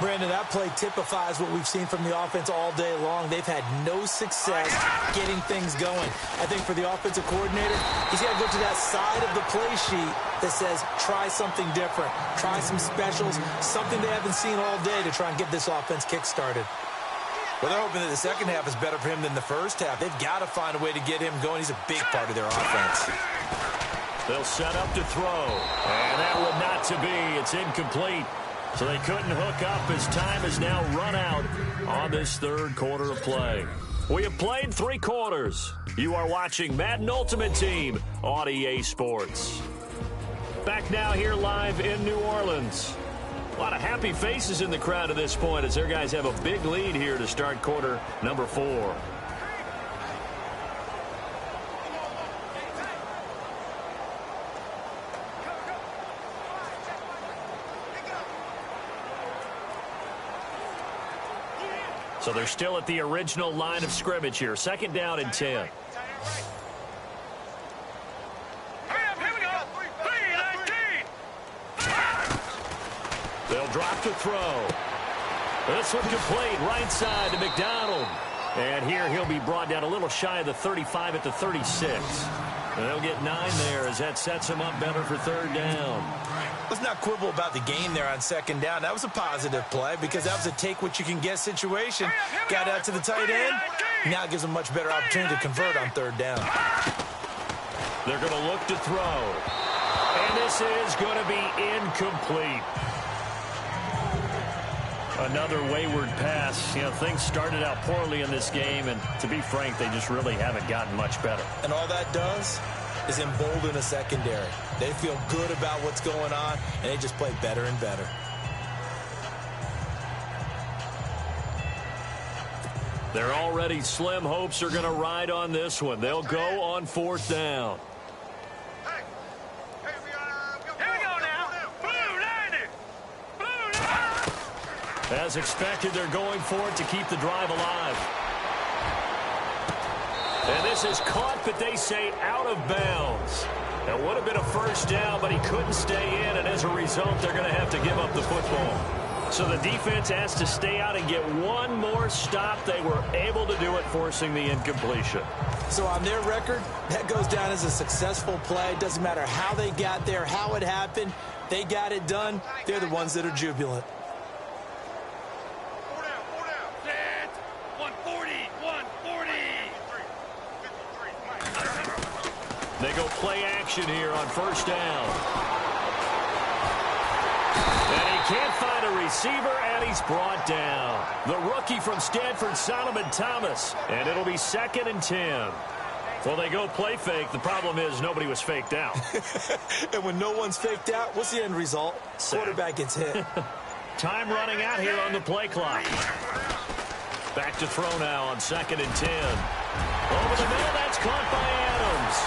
Brandon, that play typifies what we've seen from the offense all day long. They've had no success getting things going. I think for the offensive coordinator, he's got to go to that side of the play sheet that says, try something different, try some specials, something they haven't seen all day to try and get this offense kick-started. Well, they're hoping that the second half is better for him than the first half. They've got to find a way to get him going. He's a big part of their offense. They'll set up to throw. And that would not to be. It's incomplete. So they couldn't hook up as time is now run out on this third quarter of play. We have played 3 quarters. You are watching Madden Ultimate Team on EA Sports. Back now here live in New Orleans. A lot of happy faces in the crowd at this point as their guys have a big lead here to start quarter number 4. So they're still at the original line of scrimmage here. Second down and 10. They'll drop to throw. This one complete right side to McDonald. And here he'll be brought down a little shy of the 35 at the 36. And they'll get 9 there as that sets him up better for third down. Let's not quibble about the gain there on second down. That was a positive play because that was a take-what-you-can-get situation. Got out to the tight end. Now it gives them a much better opportunity to convert on third down. They're going to look to throw. And this is going to be incomplete. Another wayward pass. You know, things started out poorly in this game, and to be frank, they just really haven't gotten much better. And all that does is embolden a secondary. They feel good about what's going on, and they just play better and better. Their already slim hopes are going to ride on this one. They'll go on fourth down. As expected, they're going for it to keep the drive alive. And this is caught, but they say out of bounds. It would have been a first down, but he couldn't stay in, and as a result, they're going to have to give up the football. So the defense has to stay out and get one more stop. They were able to do it, forcing the incompletion. So on their record, that goes down as a successful play. Doesn't matter how they got there, how it happened. They got it done. They're the ones that are jubilant. They go play action here on first down. And he can't find a receiver, and he's brought down. The rookie from Stanford, Solomon Thomas. And it'll be 2nd and 10. Well, they go play fake. The problem is nobody was faked out. And when no one's faked out, what's the end result? Quarterback gets hit. Time running out here on the play clock. Back to throw now on 2nd and 10. Over the middle, that's caught by Adams.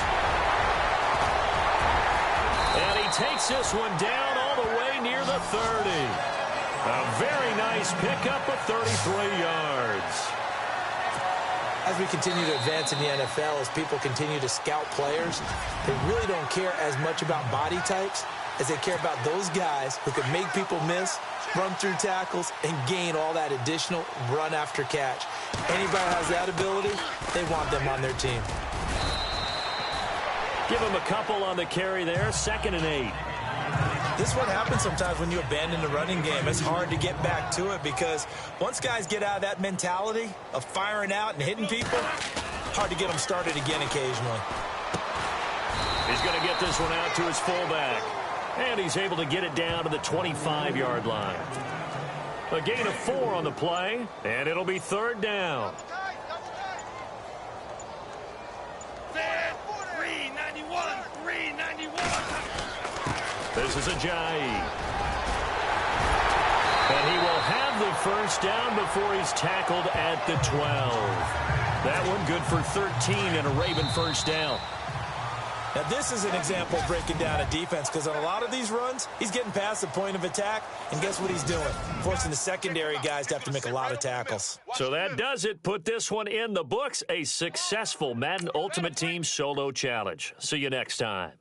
And he takes this one down all the way near the 30. A very nice pickup of 33 yards. As we continue to advance in the NFL, as people continue to scout players, they really don't care as much about body types as they care about those guys who can make people miss, run through tackles, and gain all that additional run after catch. Anybody has that ability, they want them on their team. Give him a couple on the carry there, 2nd and 8. This is what happens sometimes when you abandon the running game. It's hard to get back to it because once guys get out of that mentality of firing out and hitting people, hard to get them started again occasionally. He's going to get this one out to his fullback. And he's able to get it down to the 25-yard line. A gain of 4 on the play, and it'll be 3rd down. This is Ajayi. And he will have the first down before he's tackled at the 12. That one good for 13 and a Raven first down. Now, this is an example of breaking down a defense because on a lot of these runs, he's getting past the point of attack, and guess what he's doing? Forcing the secondary guys to have to make a lot of tackles. So that does it. Put this one in the books. A successful Madden Ultimate Team Solo Challenge. See you next time.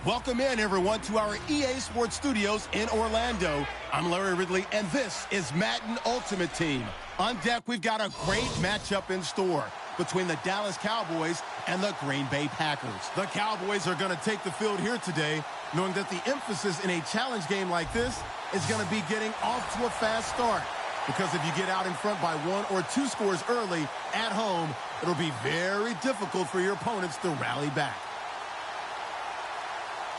Welcome in, everyone, to our EA Sports Studios in Orlando. I'm Larry Ridley, and this is Madden Ultimate Team. On deck, we've got a great matchup in store between the Dallas Cowboys and the Green Bay Packers. The Cowboys are going to take the field here today, knowing that the emphasis in a challenge game like this is going to be getting off to a fast start. Because if you get out in front by 1 or 2 scores early at home, it'll be very difficult for your opponents to rally back.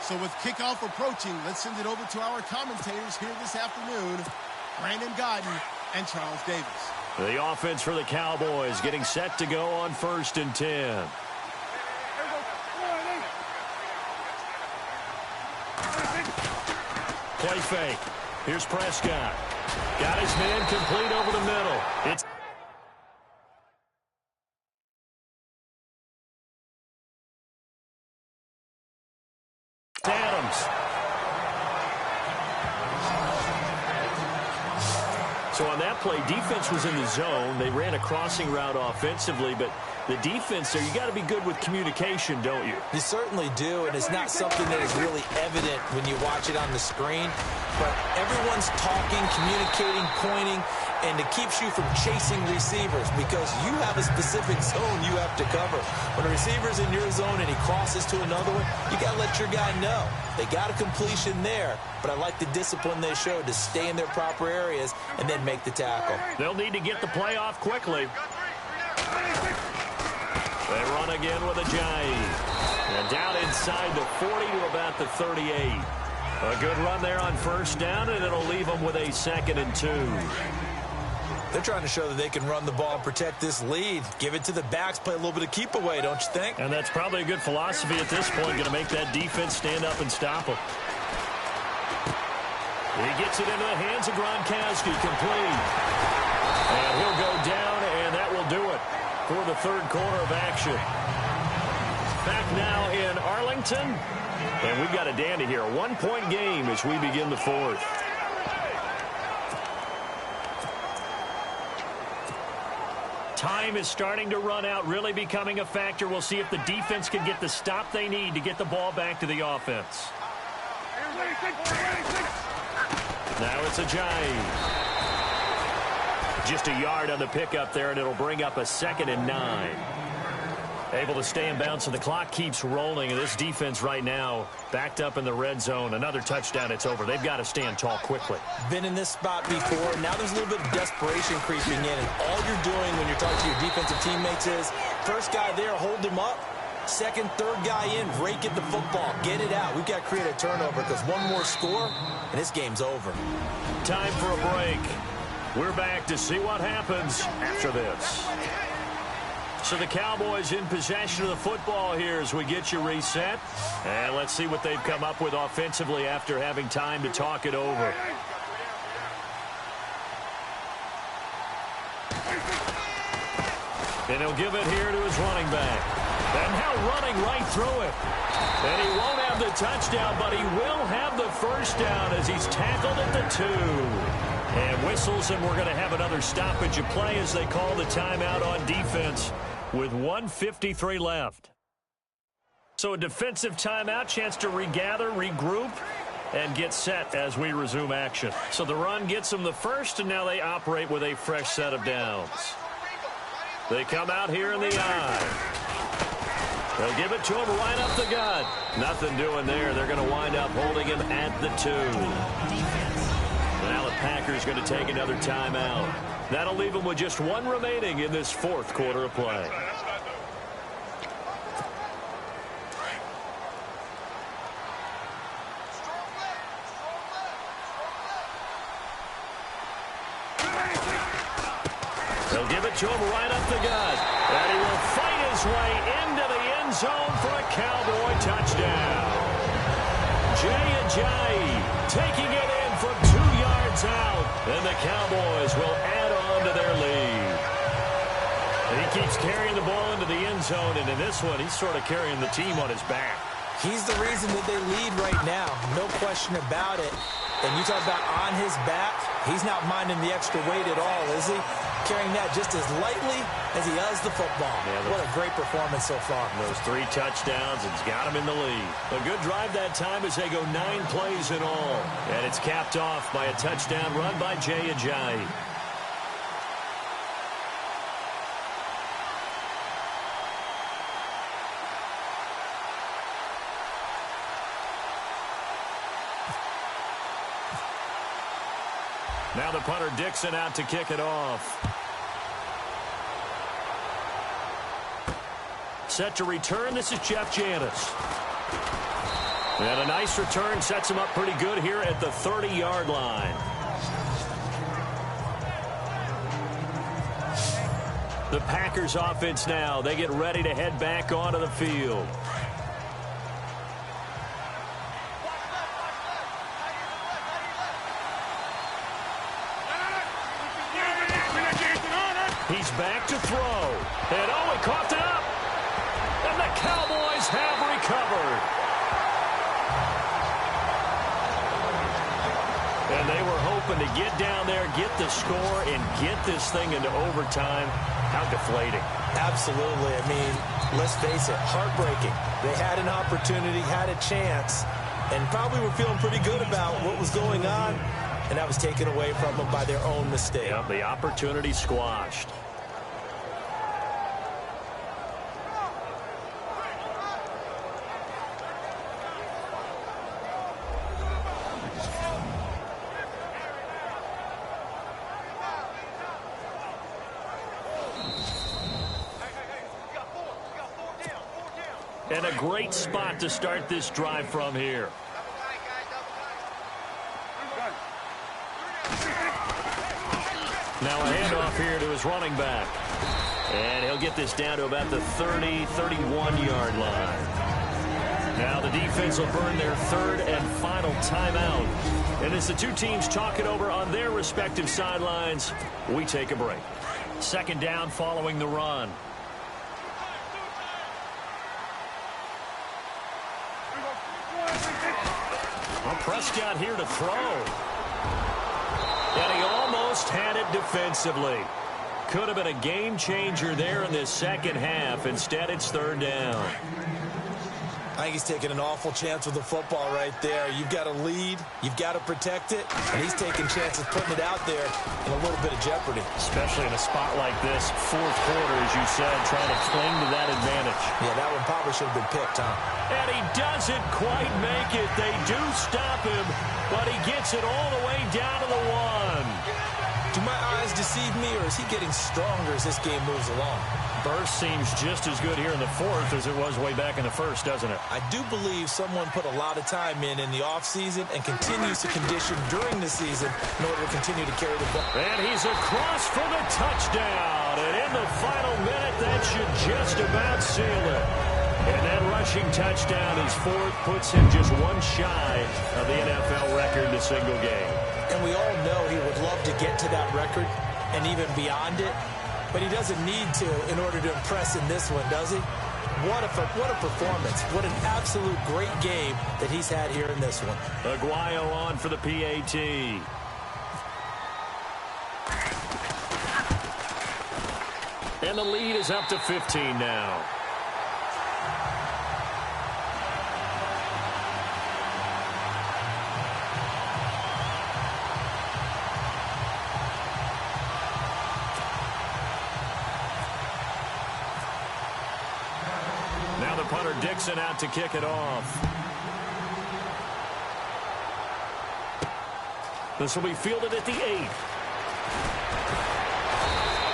So with kickoff approaching, let's send it over to our commentators here this afternoon, Brandon Godden and Charles Davis. The offense for the Cowboys getting set to go on 1st and 10. Play fake. Here's Prescott. Got his man complete over the middle. It's Adams. So on that play, defense was in the zone. They ran a crossing route offensively, but the defense there, you got to be good with communication, don't you? You certainly do, and it's not something that is really evident when you watch it on the screen. But everyone's talking, communicating, pointing, and it keeps you from chasing receivers because you have a specific zone you have to cover. When a receiver's in your zone and he crosses to another one, you got to let your guy know. They got a completion there, but I like the discipline they showed to stay in their proper areas and then make the tackle. They'll need to get the play off quickly. They run again with a jive. And down inside the 40 to about the 38. A good run there on 1st down, and it'll leave them with a 2nd and 2. They're trying to show that they can run the ball and protect this lead. Give it to the backs, play a little bit of keep away, don't you think? And that's probably a good philosophy at this point, going to make that defense stand up and stop them. He gets it into the hands of Gronkowski, complete. And he'll go down, and that will do it for the 3rd quarter of action. Back now in Arlington, and we've got a dandy here. A 1-point game as we begin the 4th. Time is starting to run out, really becoming a factor. We'll see if the defense can get the stop they need to get the ball back to the offense. Now it's a jive. Just a yard on the pickup there, and it'll bring up a 2nd and 9. Able to stay in bounds, so the clock keeps rolling. And this defense right now backed up in the red zone. Another touchdown, it's over. They've got to stand tall quickly. Been in this spot before. Now there's a little bit of desperation creeping in. And all you're doing when you're talking to your defensive teammates is, first guy there, hold him up. 2nd, 3rd guy in, rake at the football. Get it out. We've got to create a turnover because one more score, and this game's over. Time for a break. We're back to see what happens after this. So the Cowboys in possession of the football here as we get you reset. And let's see what they've come up with offensively after having time to talk it over. And he'll give it here to his running back. And now running right through it. And he won't have the touchdown, but he will have the 1st down as he's tackled at the 2. And whistles, and we're going to have another stoppage of play as they call the timeout on defense with 1:53 left. So a defensive timeout, chance to regather, regroup, and get set as we resume action. So the run gets them the 1st, and now they operate with a fresh set of downs. They come out here in the eye. They'll give it to him right up the gut. Nothing doing there. They're going to wind up holding him at the 2. Now the Packers going to take another timeout. That'll leave them with just 1 remaining in this 4th quarter of play. They'll give it to him right up the gut. And he will fight his way into the end zone for a Cowboy touchdown. Jay Ajayi taking it in from 2 yards out. And the Cowboys will add on to their lead. And he keeps carrying the ball into the end zone. And in this one, he's sort of carrying the team on his back. He's the reason that they lead right now. No question about it. And you talk about on his back, he's not minding the extra weight at all, is he? carrying that just as lightly as he does the football. Yeah, what a great performance so far. Those 3 touchdowns, it's got him in the lead. A good drive that time as they go 9 plays in all. And it's capped off by a touchdown run by Jay Ajayi. Now the punter Dixon out to kick it off. Set to return, this is Jeff Janis. And a nice return sets him up pretty good here at the 30-yard line. The Packers offense now, they get ready to head back onto the field. He's back to throw. And oh, he coughed it up. And the Cowboys have recovered. And they were hoping to get down there, get the score, and get this thing into overtime. How deflating. Absolutely. I mean, let's face it, heartbreaking. They had an opportunity, had a chance, and probably were feeling pretty good about what was going on, and that was taken away from them by their own mistake. Yep, the opportunity squashed. And a great spot to start this drive from here. Now a handoff here to his running back. And he'll get this down to about the 30, 31-yard line. Now the defense will burn their 3rd and final timeout. And as the two teams talk it over on their respective sidelines, we take a break. 2nd down following the run. Well, Prescott here to throw. And he almost had it defensively. Could have been a game changer there in this second half. Instead, it's 3rd down. I think he's taking an awful chance with the football right there. You've got to lead. You've got to protect it. And he's taking chances putting it out there in a little bit of jeopardy. Especially in a spot like this, 4th quarter, as you said, trying to cling to that advantage. Yeah, that one probably should have been picked, huh? And he doesn't quite make it. They do stop him, but he gets it all the way down to the 1. Do my eyes deceive me, or is he getting stronger as this game moves along? Burst seems just as good here in the 4th as it was way back in the 1st, doesn't it? I do believe someone put a lot of time in the offseason and continues to condition during the season in order to continue to carry the ball. And he's across for the touchdown. And in the final minute, that should just about seal it. And that rushing touchdown, his 4th, puts him just one shy of the NFL record in a single game. And we all know he would love to get to that record and even beyond it. But he doesn't need to in order to impress in this one, does he? What a performance. What an absolute great game that he's had here in this one. Aguayo on for the PAT. And the lead is up to 15 now. Now the punter Dixon out to kick it off. This will be fielded at the 8.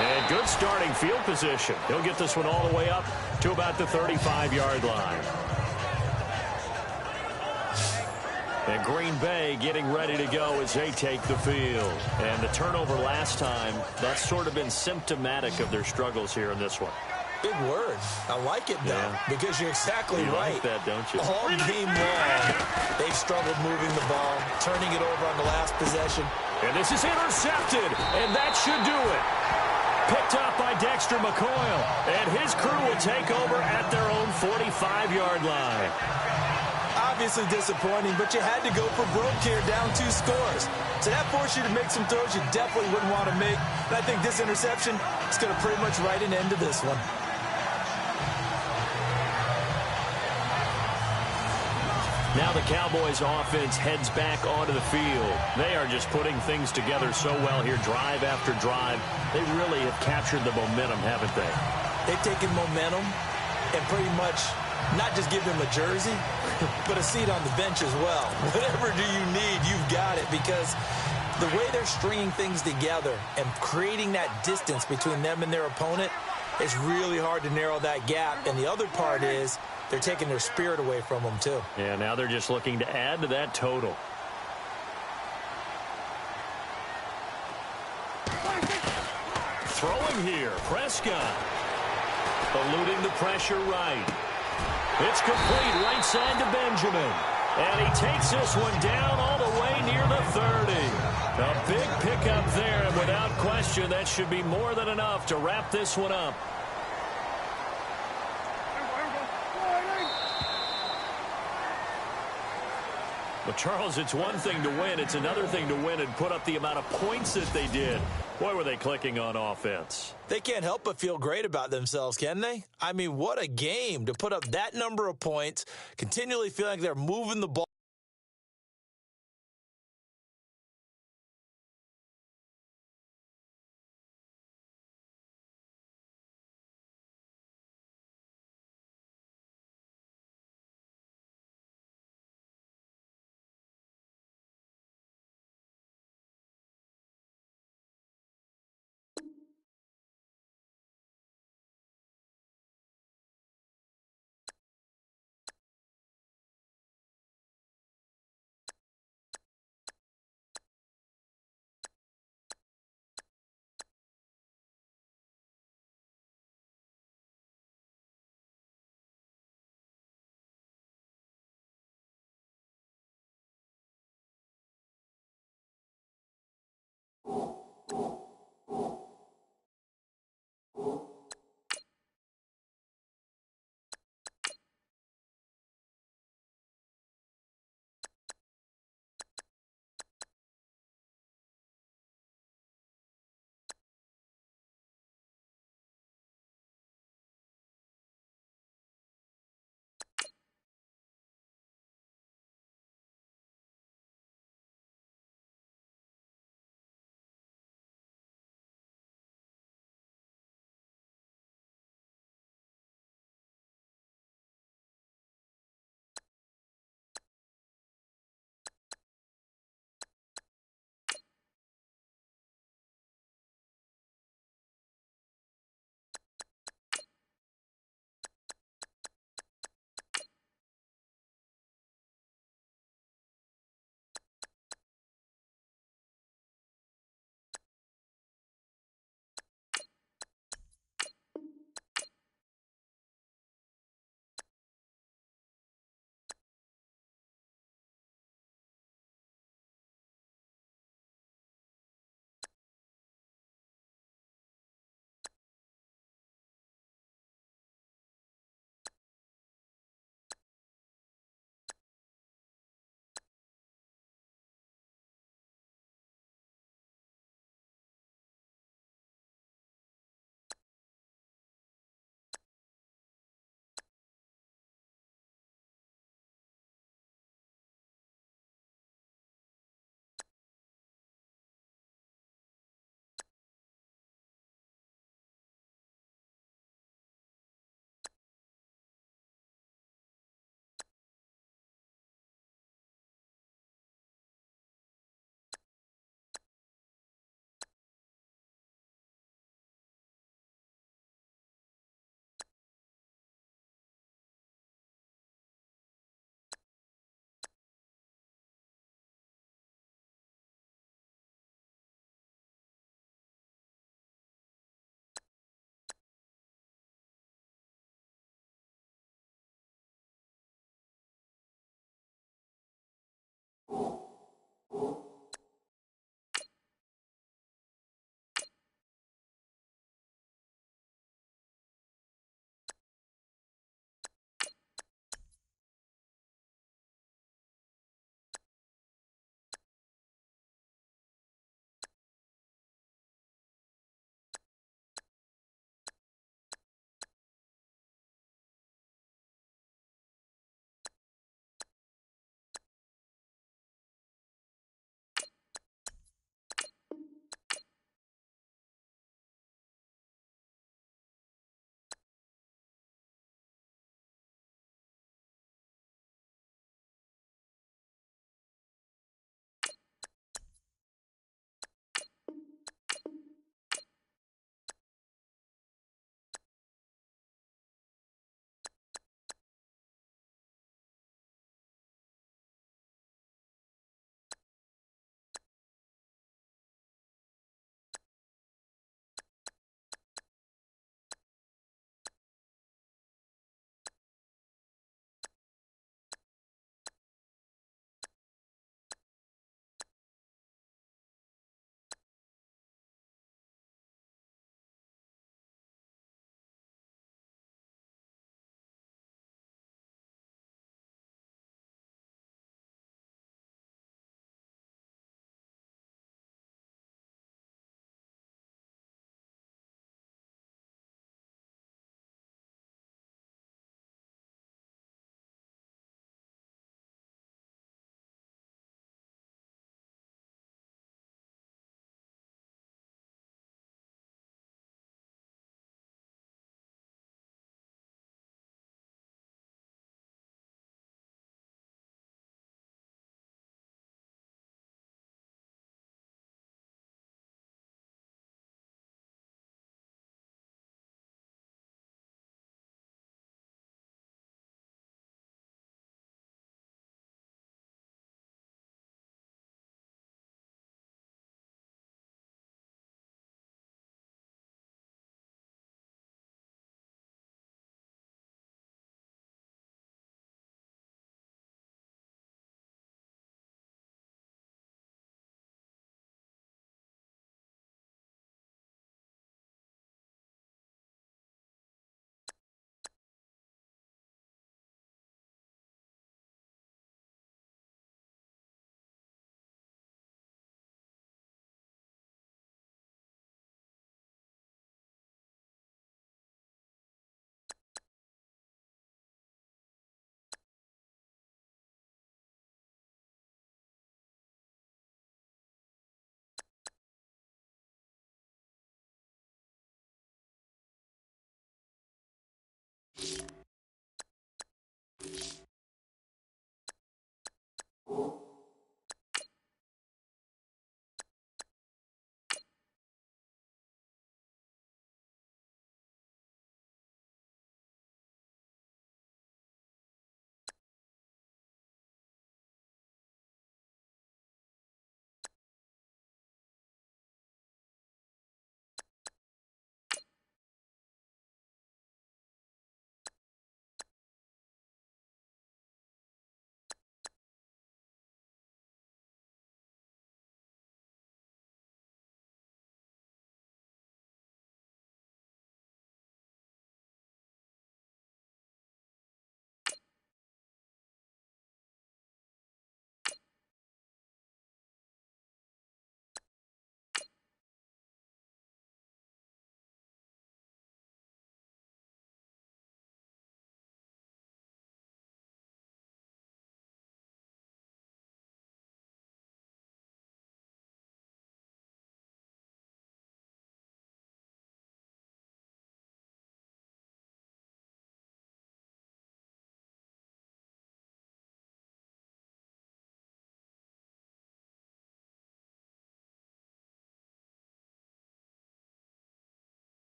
And good starting field position. He'll get this one all the way up to about the 35-yard line. And Green Bay getting ready to go as they take the field. And the turnover last time, that's sort of been symptomatic of their struggles here in this one. Big word. I like it, though, because you're exactly right. You like that, don't you? All game long, they've struggled moving the ball, turning it over on the last possession. And this is intercepted, and that should do it. Picked up by Dexter McCoyle, and his crew will take over at their own 45-yard line. I obviously disappointing, but you had to go for broke here, down 2 scores. So that forced you to make some throws you definitely wouldn't want to make. And I think this interception is going to pretty much write an end to this one. Now the Cowboys offense heads back onto the field. They are just putting things together so well here, drive after drive. They really have captured the momentum, haven't they? They've taken momentum and pretty much not just give them a jersey, but a seat on the bench as well. Whatever do you need, you've got it, because the way they're stringing things together and creating that distance between them and their opponent, it's really hard to narrow that gap. And the other part is they're taking their spirit away from them, too. Yeah, now they're just looking to add to that total. Throwing here, Prescott. Eluding the pressure right. It's complete right side to Benjamin. And he takes this one down all the way near the 30. A big pickup there, and without question, that should be more than enough to wrap this one up. But, Charles, it's one thing to win. It's another thing to win and put up the amount of points that they did. Boy, were they clicking on offense. They can't help but feel great about themselves, can they? I mean, what a game to put up that number of points, continually feeling like they're moving the ball.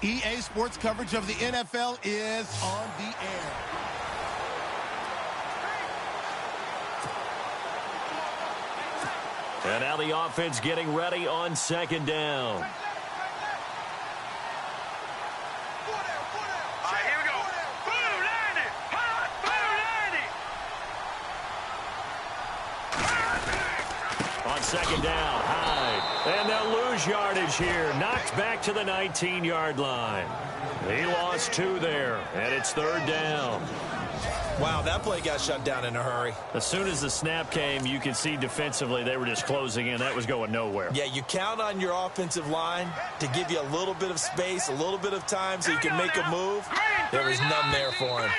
EA Sports coverage of the NFL is on the air. And now the offense getting ready on second down. On second down, Hyde. And they'll lose yardage here. Knocked back to the 19-yard line. He lost 2 there, and it's third down. Wow, that play got shut down in a hurry. As soon as the snap came, you could see defensively they were just closing in. That was going nowhere. Yeah, you count on your offensive line to give you a little bit of space, a little bit of time so you can make a move. There was none there for him.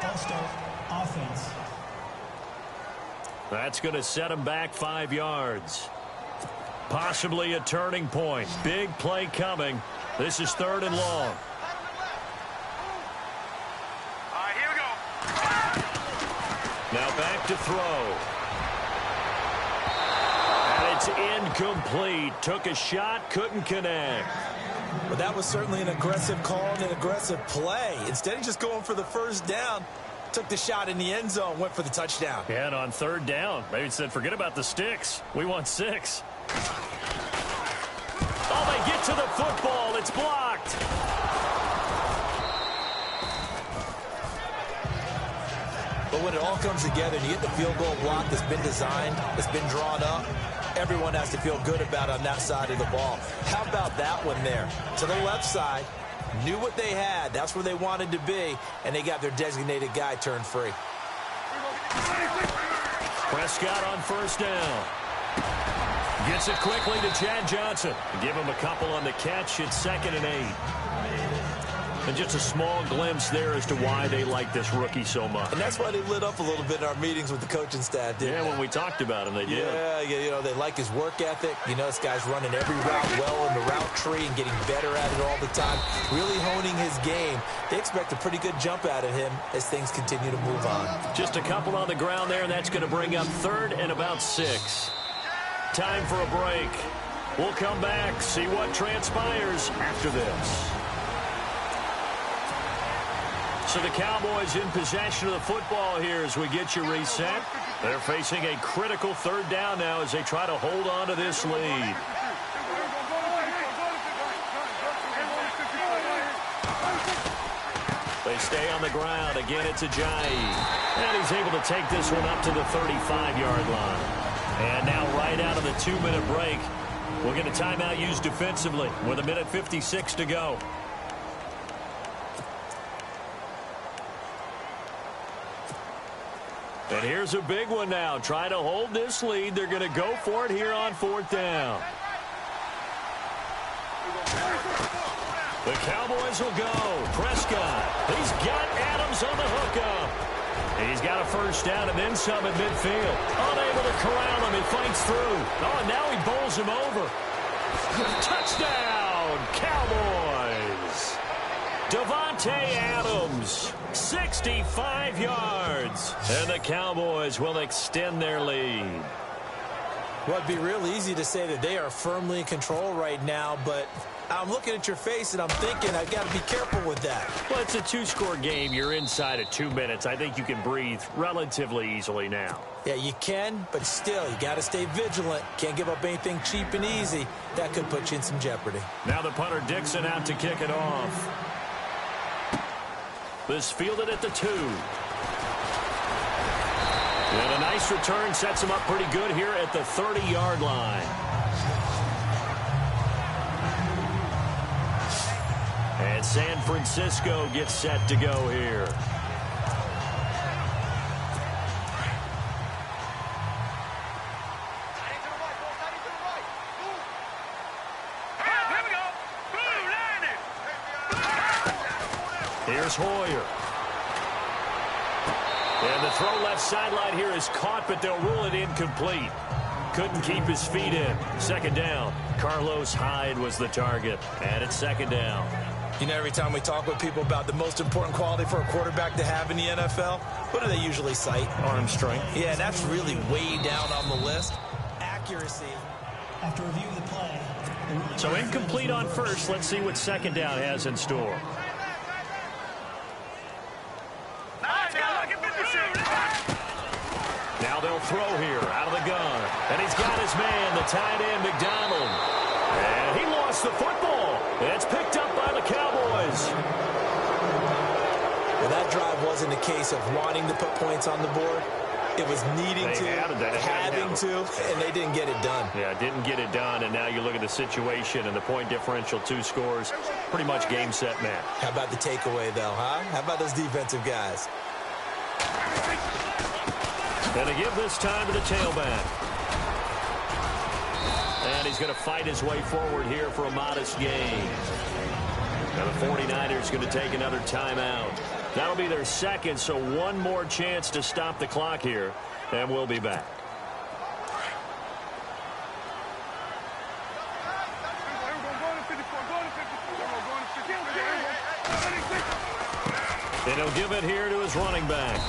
False start, offense. That's going to set him back 5 yards. Possibly a turning point. Big play coming. This is third and long. Here we go. Now back to throw. And it's incomplete. Took a shot, couldn't connect. But that was certainly an aggressive call and an aggressive play. Instead of just going for the first down, took the shot in the end zone, went for the touchdown. Yeah, and on third down, maybe said, forget about the sticks. We want 6. Oh, they get to the football. It's blocked. But when it all comes together and you get the field goal block that's been designed, that's been drawn up, everyone has to feel good about on that side of the ball. How about that one there? To the left side, knew what they had. That's where they wanted to be, and they got their designated guy turned free. Prescott on first down. Gets it quickly to Chad Johnson. Give him a couple on the catch. It's 2nd and 8. And just a small glimpse there as to why they like this rookie so much. And that's why they lit up a little bit in our meetings with the coaching staff, didn't they? When we talked about him, they did. Yeah, you know, they like his work ethic. You know, this guy's running every route well in the route tree and getting better at it all the time, really honing his game. They expect a pretty good jump out of him as things continue to move on. Just a couple on the ground there, and that's going to bring up 3rd and about 6. Time for a break. We'll come back, see what transpires after this. So the Cowboys in possession of the football here as we get you reset. They're facing a critical third down now as they try to hold on to this lead. They stay on the ground. Again, it's Ajayi. And he's able to take this one up to the 35-yard line. And now right out of the 2-minute break, we'll get a timeout used defensively with 1:56 to go. And here's a big one now. Trying to hold this lead. They're going to go for it here on 4th down. The Cowboys will go. Prescott. He's got Adams on the hookup. He's got a first down and then some at midfield. Unable to corral him. He fights through. Oh, and now he bowls him over. Touchdown, Cowboys. Davante Adams, 65 yards. And the Cowboys will extend their lead. Well, it'd be real easy to say that they are firmly in control right now, but I'm looking at your face and I'm thinking I've got to be careful with that. Well, it's a 2-score game. You're inside of 2 minutes. I think you can breathe relatively easily now. Yeah, you can, but still, you got to stay vigilant. Can't give up anything cheap and easy. That could put you in some jeopardy. Now the punter Dixon out to kick it off. This fielded at the 2. And a nice return sets him up pretty good here at the 30-yard line. And San Francisco gets set to go here. Here's Hoyer. And the throw left sideline here is caught, but they'll rule it incomplete. Couldn't keep his feet in. 2nd down. Carlos Hyde was the target. And it's 2nd down. You know, every time we talk with people about the most important quality for a quarterback to have in the NFL, what do they usually cite? Arm strength. Yeah, and that's really way down on the list. Accuracy After review of the play, So incomplete on first. Let's see what second down has in store. Now they'll throw here out of the gun. And he's got his man, the tight end, McDonald. And he lost the football. It's picked up by the Cowboys. Well, that drive wasn't a case of wanting to put points on the board. It was needing to, having to, and they didn't get it done. Yeah, didn't get it done, and now you look at the situation and the point differential, 2 scores, pretty much game, set, match. How about the takeaway, though, huh? How about those defensive guys? Going to give this time to the tailback. And he's going to fight his way forward here for a modest gain. Now the 49ers going to take another timeout. That'll be their second, so one more chance to stop the clock here, and we'll be back. And he'll give it here to his running back.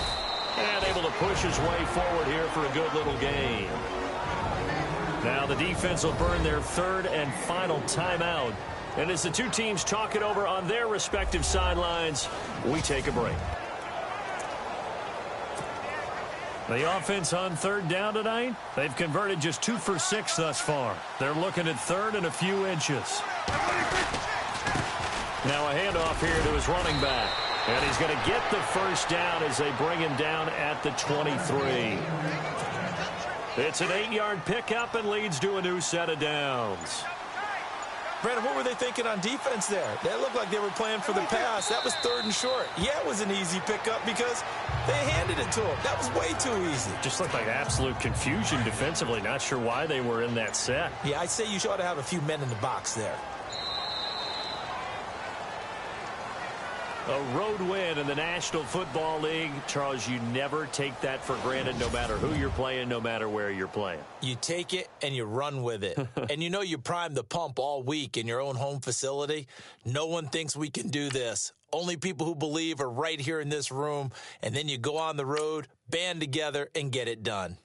And able to push his way forward here for a good little gain. Now the defense will burn their third and final timeout. And as the two teams talk it over on their respective sidelines, we take a break. The offense on third down tonight, they've converted just 2 for 6 thus far. They're looking at third and a few inches. Now a handoff here to his running back. And he's going to get the first down as they bring him down at the 23. It's an 8-yard pickup and leads to a new set of downs. Brandon, what were they thinking on defense there? That looked like they were playing for the pass. That was 3rd and short. Yeah, it was an easy pickup because they handed it to him. That was way too easy. Just looked like absolute confusion defensively. Not sure why they were in that set. Yeah, I'd say you ought to have a few men in the box there. A road win in the National Football League. Charles, you never take that for granted no matter who you're playing, no matter where you're playing. You take it and you run with it. And you know you primed the pump all week in your own home facility. No one thinks we can do this. Only people who believe are right here in this room. And then you go on the road, band together, and get it done.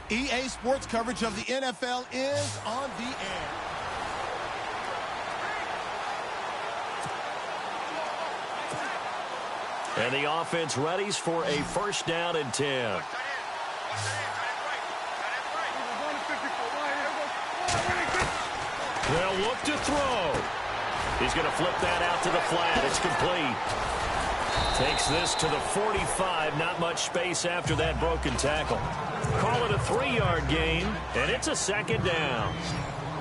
EA Sports coverage of the NFL is on the air. And the offense readies for a first down and 10. They'll look to throw. He's going to flip that out to the flat. It's complete. Takes this to the 45. Not much space after that broken tackle. Call it a 3-yard gain, and it's a second down.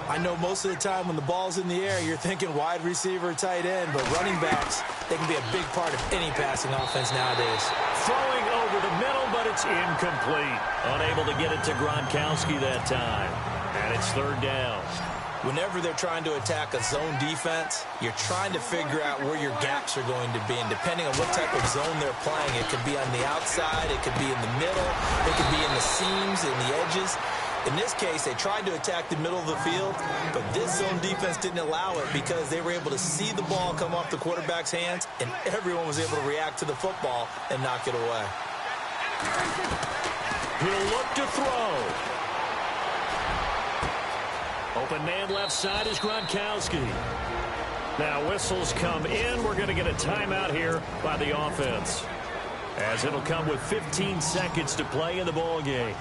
I know most of the time when the ball's in the air, you're thinking wide receiver, tight end, but running backs, they can be a big part of any passing offense nowadays. Throwing over the middle, but it's incomplete. Unable to get it to Gronkowski that time. And it's third down. Whenever they're trying to attack a zone defense, you're trying to figure out where your gaps are going to be. And depending on what type of zone they're playing, it could be on the outside, it could be in the middle, it could be in the seams, in the edges. In this case, they tried to attack the middle of the field, but this zone defense didn't allow it because they were able to see the ball come off the quarterback's hands, and everyone was able to react to the football and knock it away. He'll look to throw. Open man left side is Gronkowski. Now whistles come in. We're going to get a timeout here by the offense, as it'll come with 15 seconds to play in the ball game.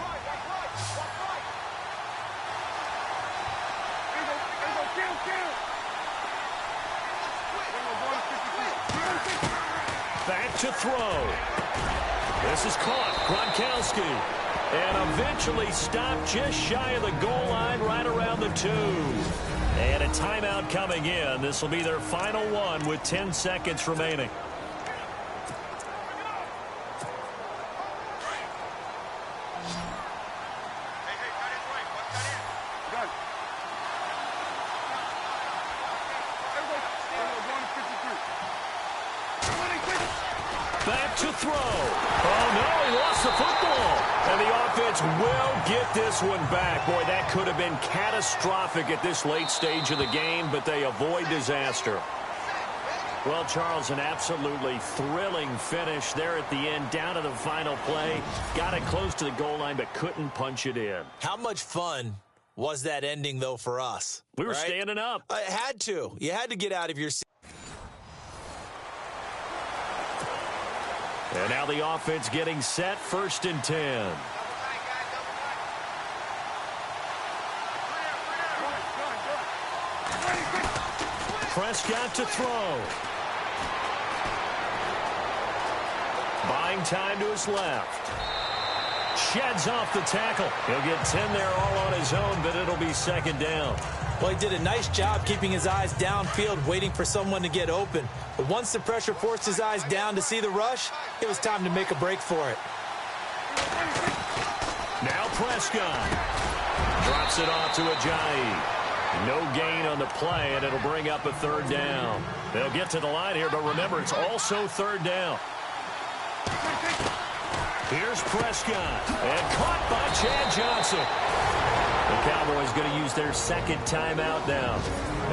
Back to throw. This is caught. Gronkowski. And eventually stopped just shy of the goal line right around the 2. And a timeout coming in. This will be their final one with 10 seconds remaining. Back to throw. Oh, no, he lost the football. And the offense will get this one back. Boy, that could have been catastrophic at this late stage of the game, but they avoid disaster. Well, Charles, an absolutely thrilling finish there at the end, down to the final play. Got it close to the goal line, but couldn't punch it in. How much fun was that ending, though, for us? We were standing up. I had to. You had to get out of your seat. And now the offense getting set, 1st and 10. Prescott to throw. Buying time to his left. Sheds off the tackle. He'll get 10 there all on his own, but it'll be second down. Well, he did a nice job keeping his eyes downfield, waiting for someone to get open. But once the pressure forced his eyes down to see the rush, it was time to make a break for it. Now Prescott drops it off to Ajayi. No gain on the play, and it'll bring up a third down. They'll get to the line here, but remember, it's also third down. Here's Prescott, and caught by Chad Johnson. The Cowboys going to use their second timeout now,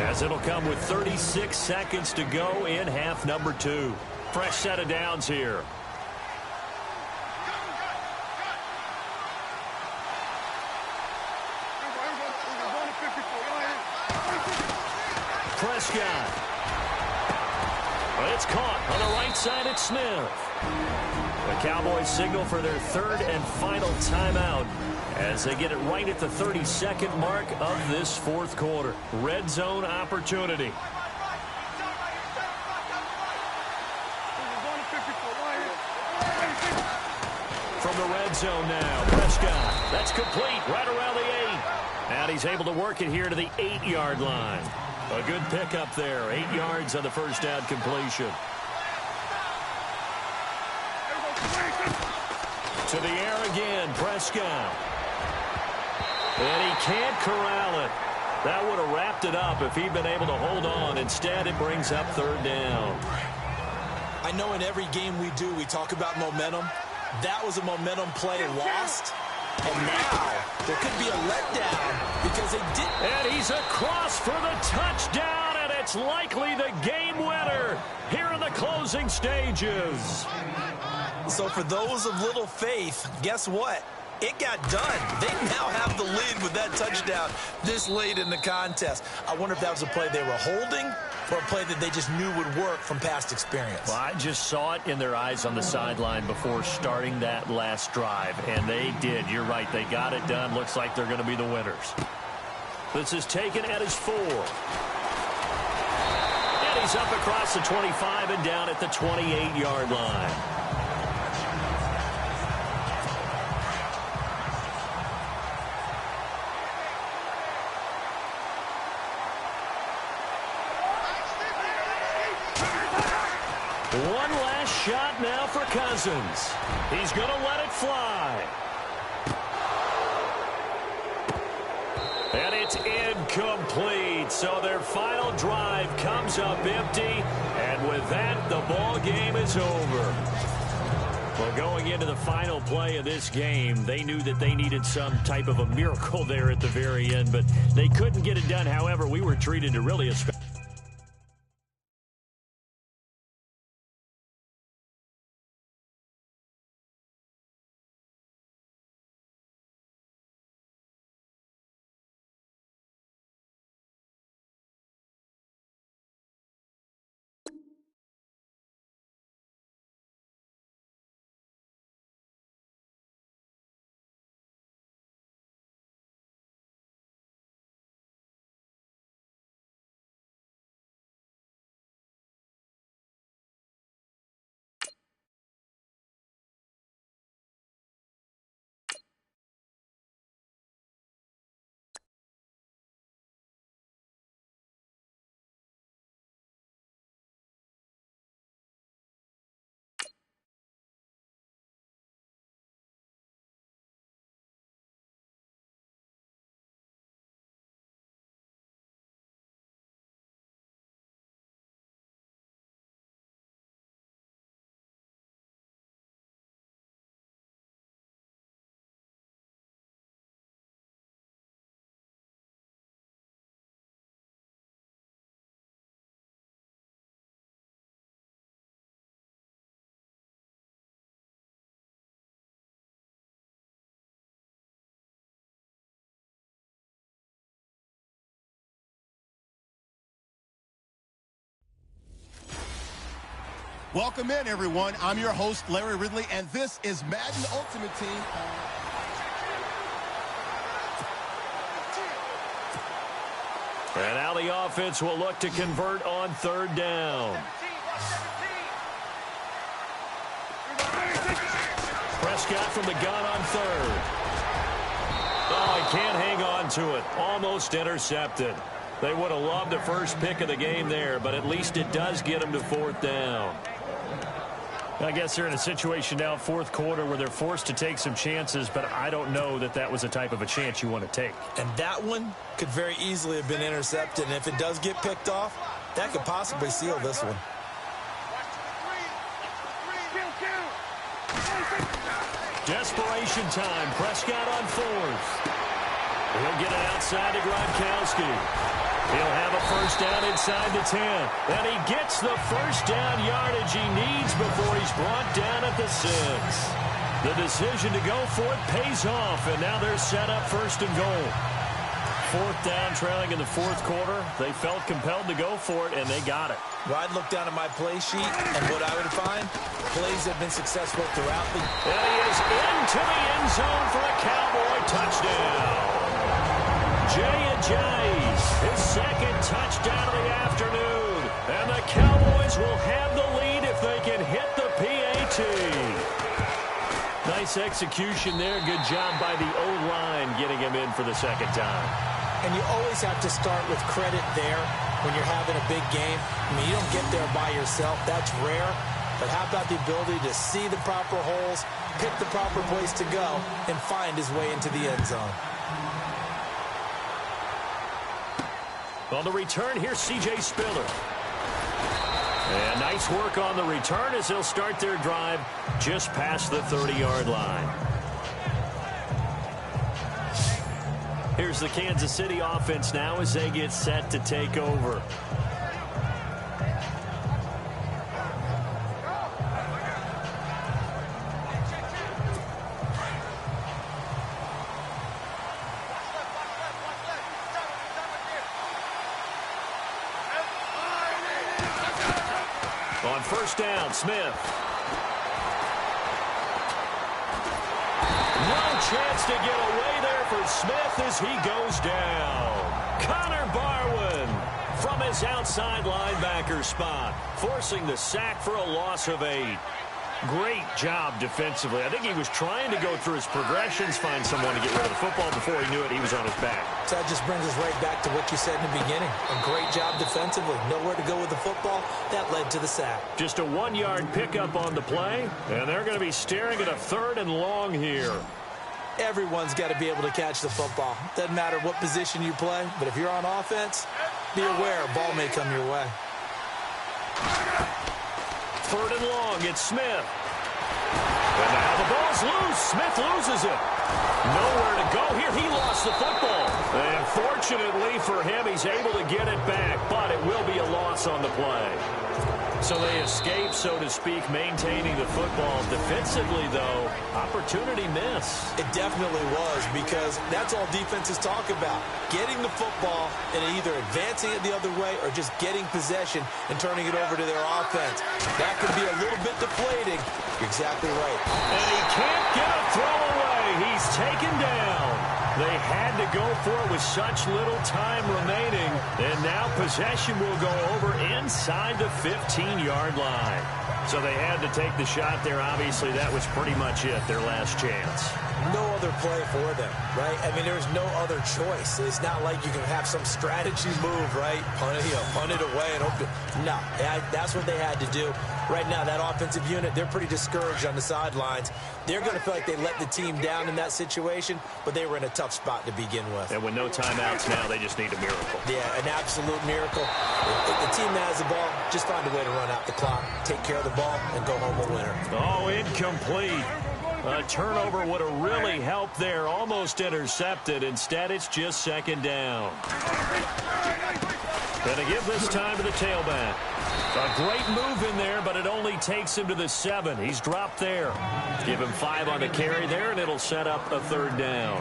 as it'll come with 36 seconds to go in half number 2. Fresh set of downs here. Prescott. Well, it's caught on the right side at Smith. The Cowboys signal for their third and final timeout as they get it right at the 32nd mark of this fourth quarter. Red zone opportunity. From the red zone now, Prescott. That's complete right around the 8. And he's able to work it here to the 8-yard line. A good pickup there. 8 yards on the first down completion. To the air again, Prescott. And he can't corral it. That would have wrapped it up if he'd been able to hold on. Instead, it brings up third down. I know in every game we do, we talk about momentum. That was a momentum play lost. And now there could be a letdown because they didn't. And he's across for the touchdown, and it's likely the game winner here in the closing stages. So for those of little faith, guess what? it got done. They now have the lead with that touchdown this late in the contest. I wonder if that was a play they were holding or a play that they just knew would work from past experience. Well, I just saw it in their eyes on the sideline before starting that last drive, and they did. You're right. They got it done. Looks like they're going to be the winners. This is taken at his 4. And he's up across the 25 and down at the 28-yard line. One last shot now for Cousins. He's going to let it fly. And it's incomplete. So their final drive comes up empty. And with that, the ball game is over. Well, going into the final play of this game, they knew that they needed some type of a miracle there at the very end, but they couldn't get it done. However, we were treated to really a Welcome in, everyone. I'm your host, Larry Ridley, and this is Madden Ultimate Team. And now the offense will look to convert on 3rd down. Prescott from the gun on 3rd. Oh, he can't hang on to it. Almost intercepted. They would have loved the first pick of the game there, but at least it does get them to 4th down. I guess they're in a situation now, 4th quarter, where they're forced to take some chances, but I don't know that that was the type of a chance you want to take. And that one could very easily have been intercepted, and if it does get picked off, that could possibly seal this one. Desperation time. Prescott on 4th. He'll get it outside to Gronkowski. He'll have a first down inside the 10. And he gets the first down yardage he needs before he's brought down at the 6. The decision to go for it pays off, and now they're set up 1st and goal. 4th down, trailing in the 4th quarter. They felt compelled to go for it, and they got it. Well, I'd look down at my play sheet, and what I would find, plays have been successful throughout the... And he is into the end zone for a Cowboy touchdown. Jay Ajayi, his 2nd touchdown of the afternoon. And the Cowboys will have the lead if they can hit the PAT. Nice execution there. Good job by the O-line getting him in for the 2nd time. And you always have to start with credit there when you're having a big game. I mean, you don't get there by yourself. That's rare. But how about the ability to see the proper holes, pick the proper place to go, and find his way into the end zone? On the return, here's C.J. Spiller. And nice work on the return as they'll start their drive just past the 30-yard line. Here's the Kansas City offense now as they get set to take over. On first down, Smith. No chance to get away there for Smith as he goes down. Connor Barwin from his outside linebacker spot, forcing the sack for a loss of 8. Great job defensively. I think he was trying to go through his progressions, find someone to get rid of the football. Before he knew it, he was on his back. So that just brings us right back to what you said in the beginning. A great job defensively. Nowhere to go with the football. That led to the sack. Just a 1-yard pickup on the play, and they're going to be staring at a 3rd and long here. Everyone's got to be able to catch the football. Doesn't matter what position you play, but if you're on offense, be aware a ball may come your way. 3rd and long, it's Smith. And now the ball's loose. Smith loses it. Nowhere to go here. He lost the football. And fortunately for him, he's able to get it back, but it will be a loss on the play. So they escape, so to speak, maintaining the football. Defensively, though, opportunity miss. It definitely was, because that's all defenses talk about. Getting the football and either advancing it the other way or just getting possession and turning it over to their offense. That can be a little bit deflating. You're exactly right. And he can't get a throw away. He's taken down. They had to go for it with such little time remaining. And now possession will go over inside the 15-yard line. So they had to take the shot there. Obviously, that was pretty much it, their last chance. No other play for them, right? I mean, there's no other choice. It's not like you can have some strategy move, right? Punt it away and hope to. No, that's what they had to do. Right now, that offensive unit, they're pretty discouraged on the sidelines. They're going to feel like they let the team down in that situation, but they were in a tough spot to begin with. And with no timeouts now, they just need a miracle. Yeah, an absolute miracle. If the team that has the ball, just find a way to run out the clock, take care of the ball, and go home a winner. Oh, incomplete. A turnover would have really helped there. Almost intercepted. Instead, it's just 2nd down. Going to give this time to the tailback. A great move in there, but it only takes him to the 7. He's dropped there. Give him 5 on the carry there, and it'll set up a 3rd down.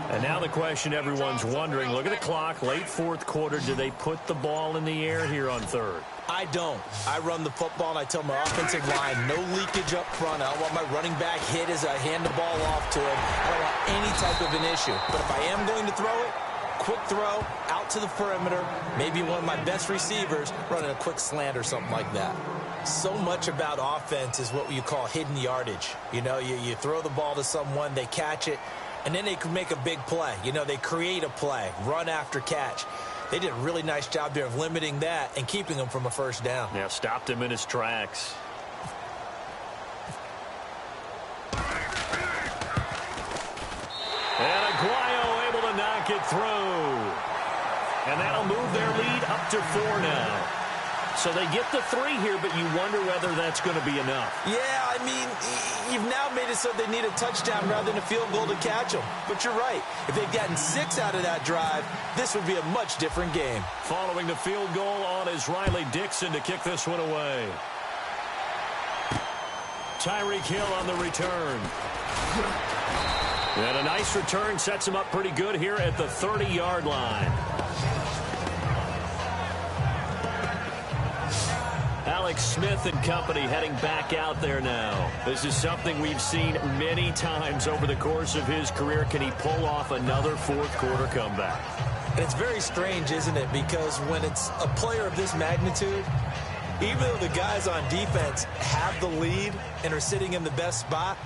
And now the question everyone's wondering, look at the clock, late 4th quarter. Do they put the ball in the air here on 3rd? I don't. I run the football, and I tell my offensive line, no leakage up front. I don't want my running back hit as I hand the ball off to him. I don't want any type of an issue. But if I am going to throw it, quick throw, out to the perimeter, maybe one of my best receivers running a quick slant or something like that. So much about offense is what you call hidden yardage. You know, you throw the ball to someone, they catch it, and then they can make a big play. You know, they create a play, run after catch. They did a really nice job there of limiting that and keeping him from a 1st down. Yeah, stopped him in his tracks. And Aguayo able to knock it through. And that'll move their lead up to 4 now. So they get the 3 here, but you wonder whether that's going to be enough. Yeah, I mean, you've now made it so they need a touchdown rather than a field goal to catch them. But you're right. If they'd gotten 6 out of that drive, this would be a much different game. Following the field goal on is Riley Dixon to kick this one away. Tyreek Hill on the return. And a nice return sets him up pretty good here at the 30-yard line. Alex Smith and company heading back out there now. This is something we've seen many times over the course of his career. Can he pull off another 4th quarter comeback? And it's very strange, isn't it? Because when it's a player of this magnitude, even though the guys on defense have the lead and are sitting in the best spot,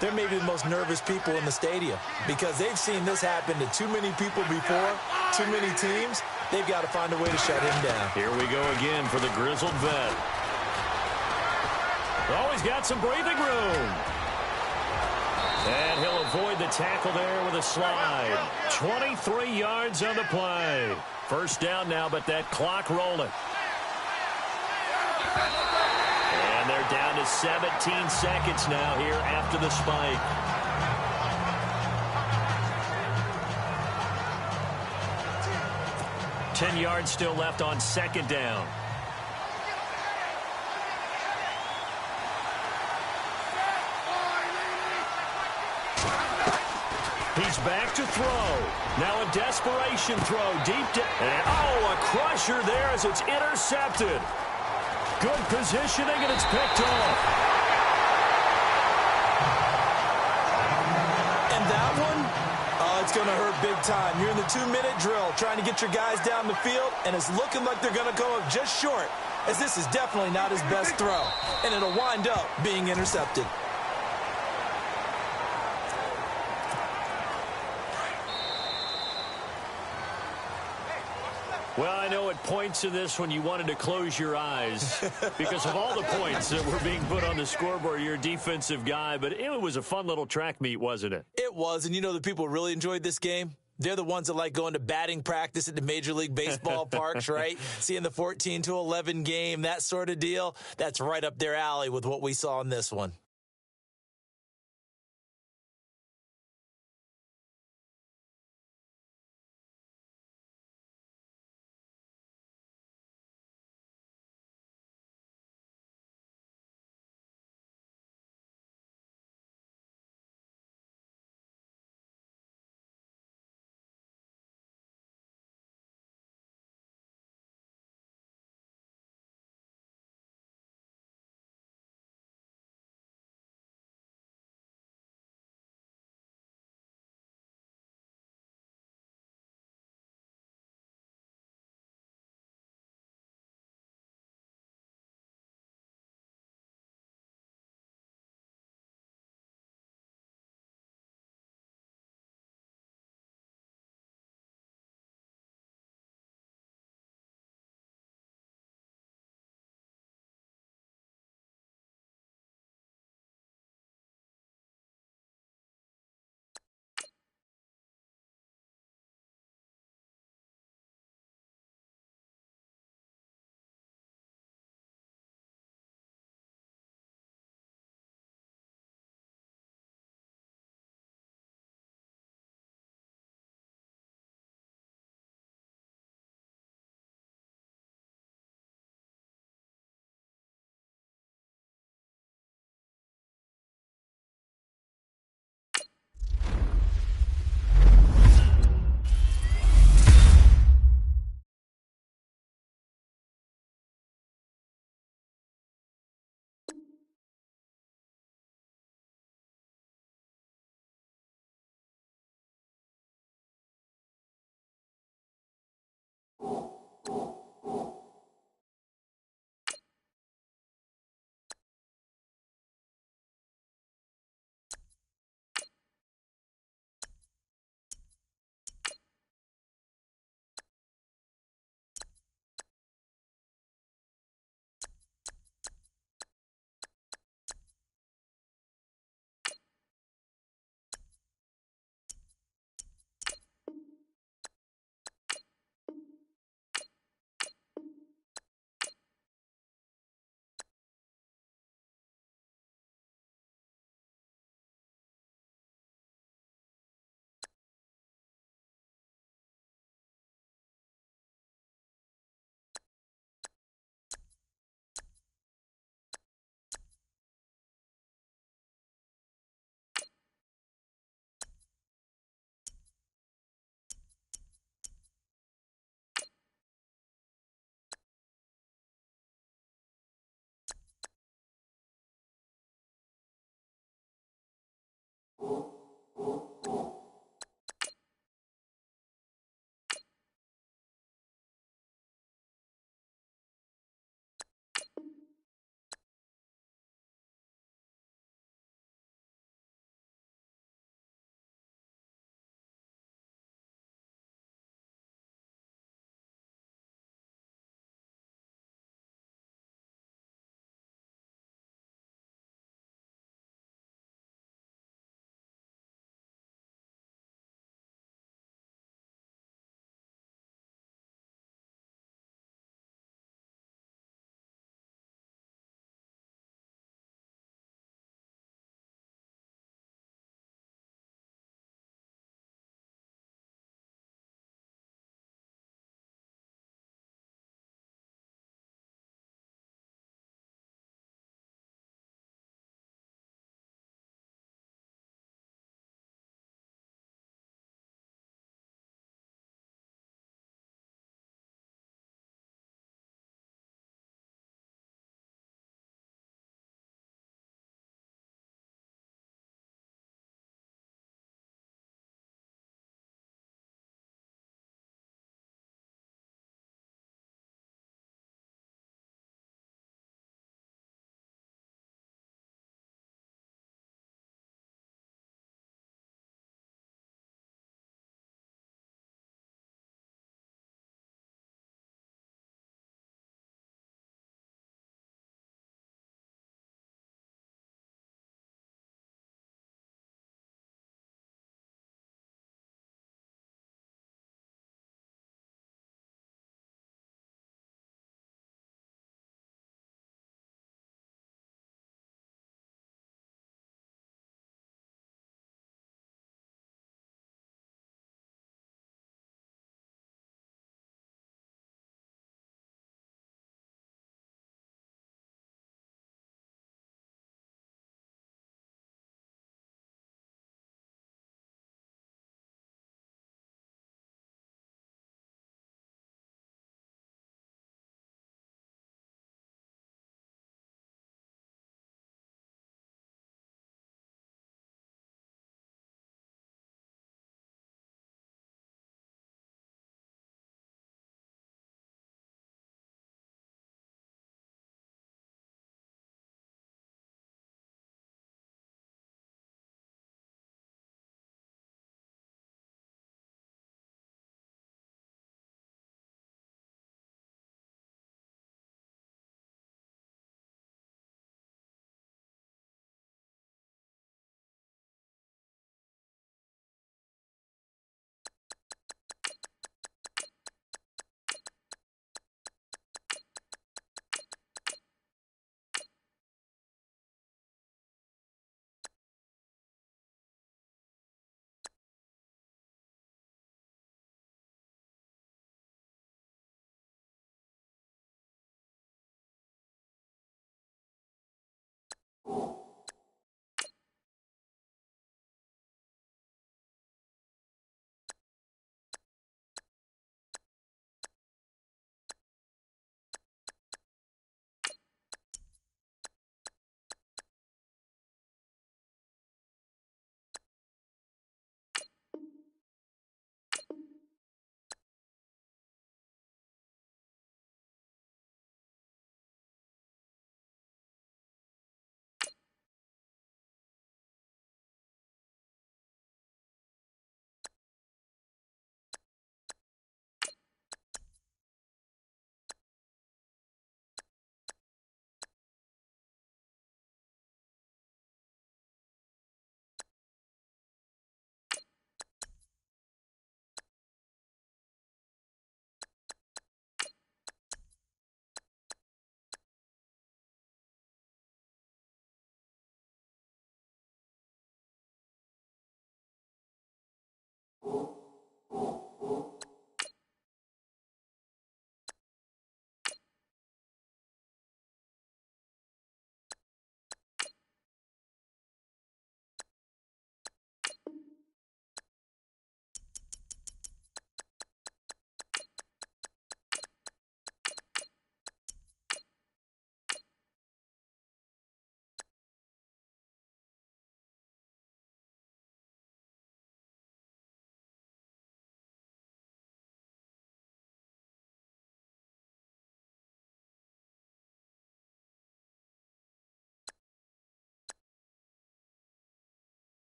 they're maybe the most nervous people in the stadium because they've seen this happen to too many people before, too many teams. They've got to find a way to shut him down. Here we go again for the grizzled vet. Oh, he's got some breathing room. And he'll avoid the tackle there with a slide. 23 yards on the play. 1st down now, but that clock rolling. And they're down to 17 seconds now here after the spike. Ten yards still left on 2nd down. He's back to throw. Now a desperation throw deep down. And, oh, a crusher there as it's intercepted. Good positioning, and it's picked off. And that one, oh, it's going to hurt big time. You're in the 2-minute drill trying to get your guys down the field, and it's looking like they're going to go up just short, as this is definitely not his best throw, and it'll wind up being intercepted. Well, I know at points in this when you wanted to close your eyes because of all the points that were being put on the scoreboard. You're a defensive guy, but it was a fun little track meet, wasn't it? It was, and you know the people who really enjoyed this game? They're the ones that like going to batting practice at the Major League Baseball parks, right? Seeing the 14-11 game, that sort of deal. That's right up their alley with what we saw in this one.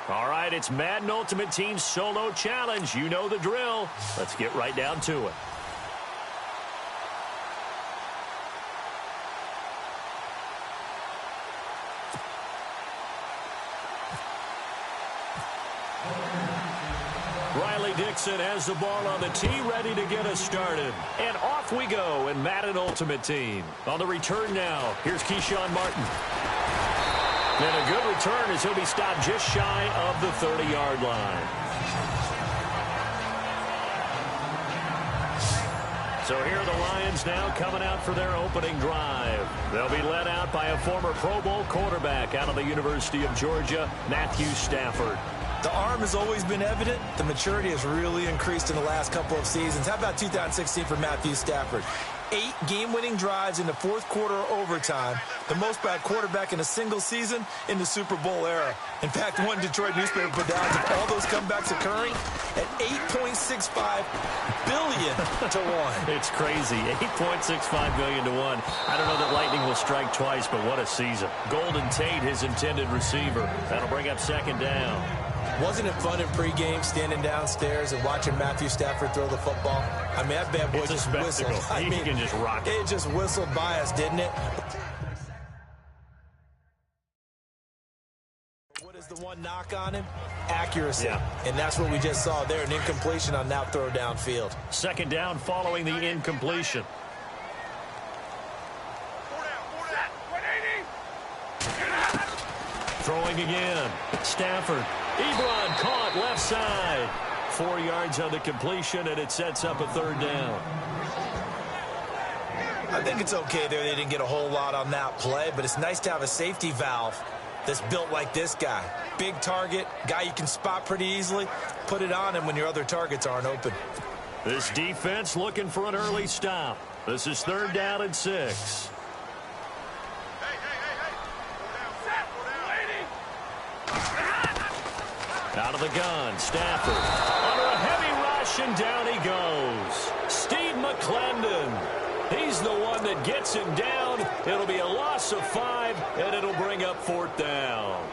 All right, it's Madden Ultimate Team Solo Challenge. You know the drill. Let's get right down to it. Riley Dixon has the ball on the tee, ready to get us started. And off we go in Madden Ultimate Team. On the return now, here's Keyshawn Martin. And a good return as he'll be stopped just shy of the 30-yard line. So here are the Lions now coming out for their opening drive. They'll be led out by a former Pro Bowl quarterback out of the University of Georgia, Matthew Stafford. The arm has always been evident. The maturity has really increased in the last couple of seasons. How about 2016 for Matthew Stafford? 8 game-winning drives in the fourth quarter overtime, the most by a quarterback in a single season in the Super Bowl era. In fact, one Detroit newspaper put down all those comebacks occurring at $8.65 billion to 1. It's crazy, $8.65 billion to 1. I don't know that lightning will strike twice, but what a season. Golden Tate, his intended receiver. That'll bring up second down. Wasn't it fun in pregame standing downstairs and watching Matthew Stafford throw the football? I mean, that bad boy just whistled. He can just rock it. It just whistled by us, didn't it? What is the one knock on him? Accuracy. Yeah. And that's what we just saw there, an incompletion on that throw downfield. Second down following the incompletion. Throwing again. Stafford. Ebron caught left side. 4 yards on the completion, and it sets up a third down. I think it's okay there. They didn't get a whole lot on that play, but it's nice to have a safety valve that's built like this guy. Big target, guy you can spot pretty easily. Put it on him when your other targets aren't open. This defense looking for an early stop. This is third down and 6. Out of the gun, Stafford. Under a heavy rush, and down he goes. Steve McClendon. He's the one that gets him down. It'll be a loss of 5, and it'll bring up fourth down.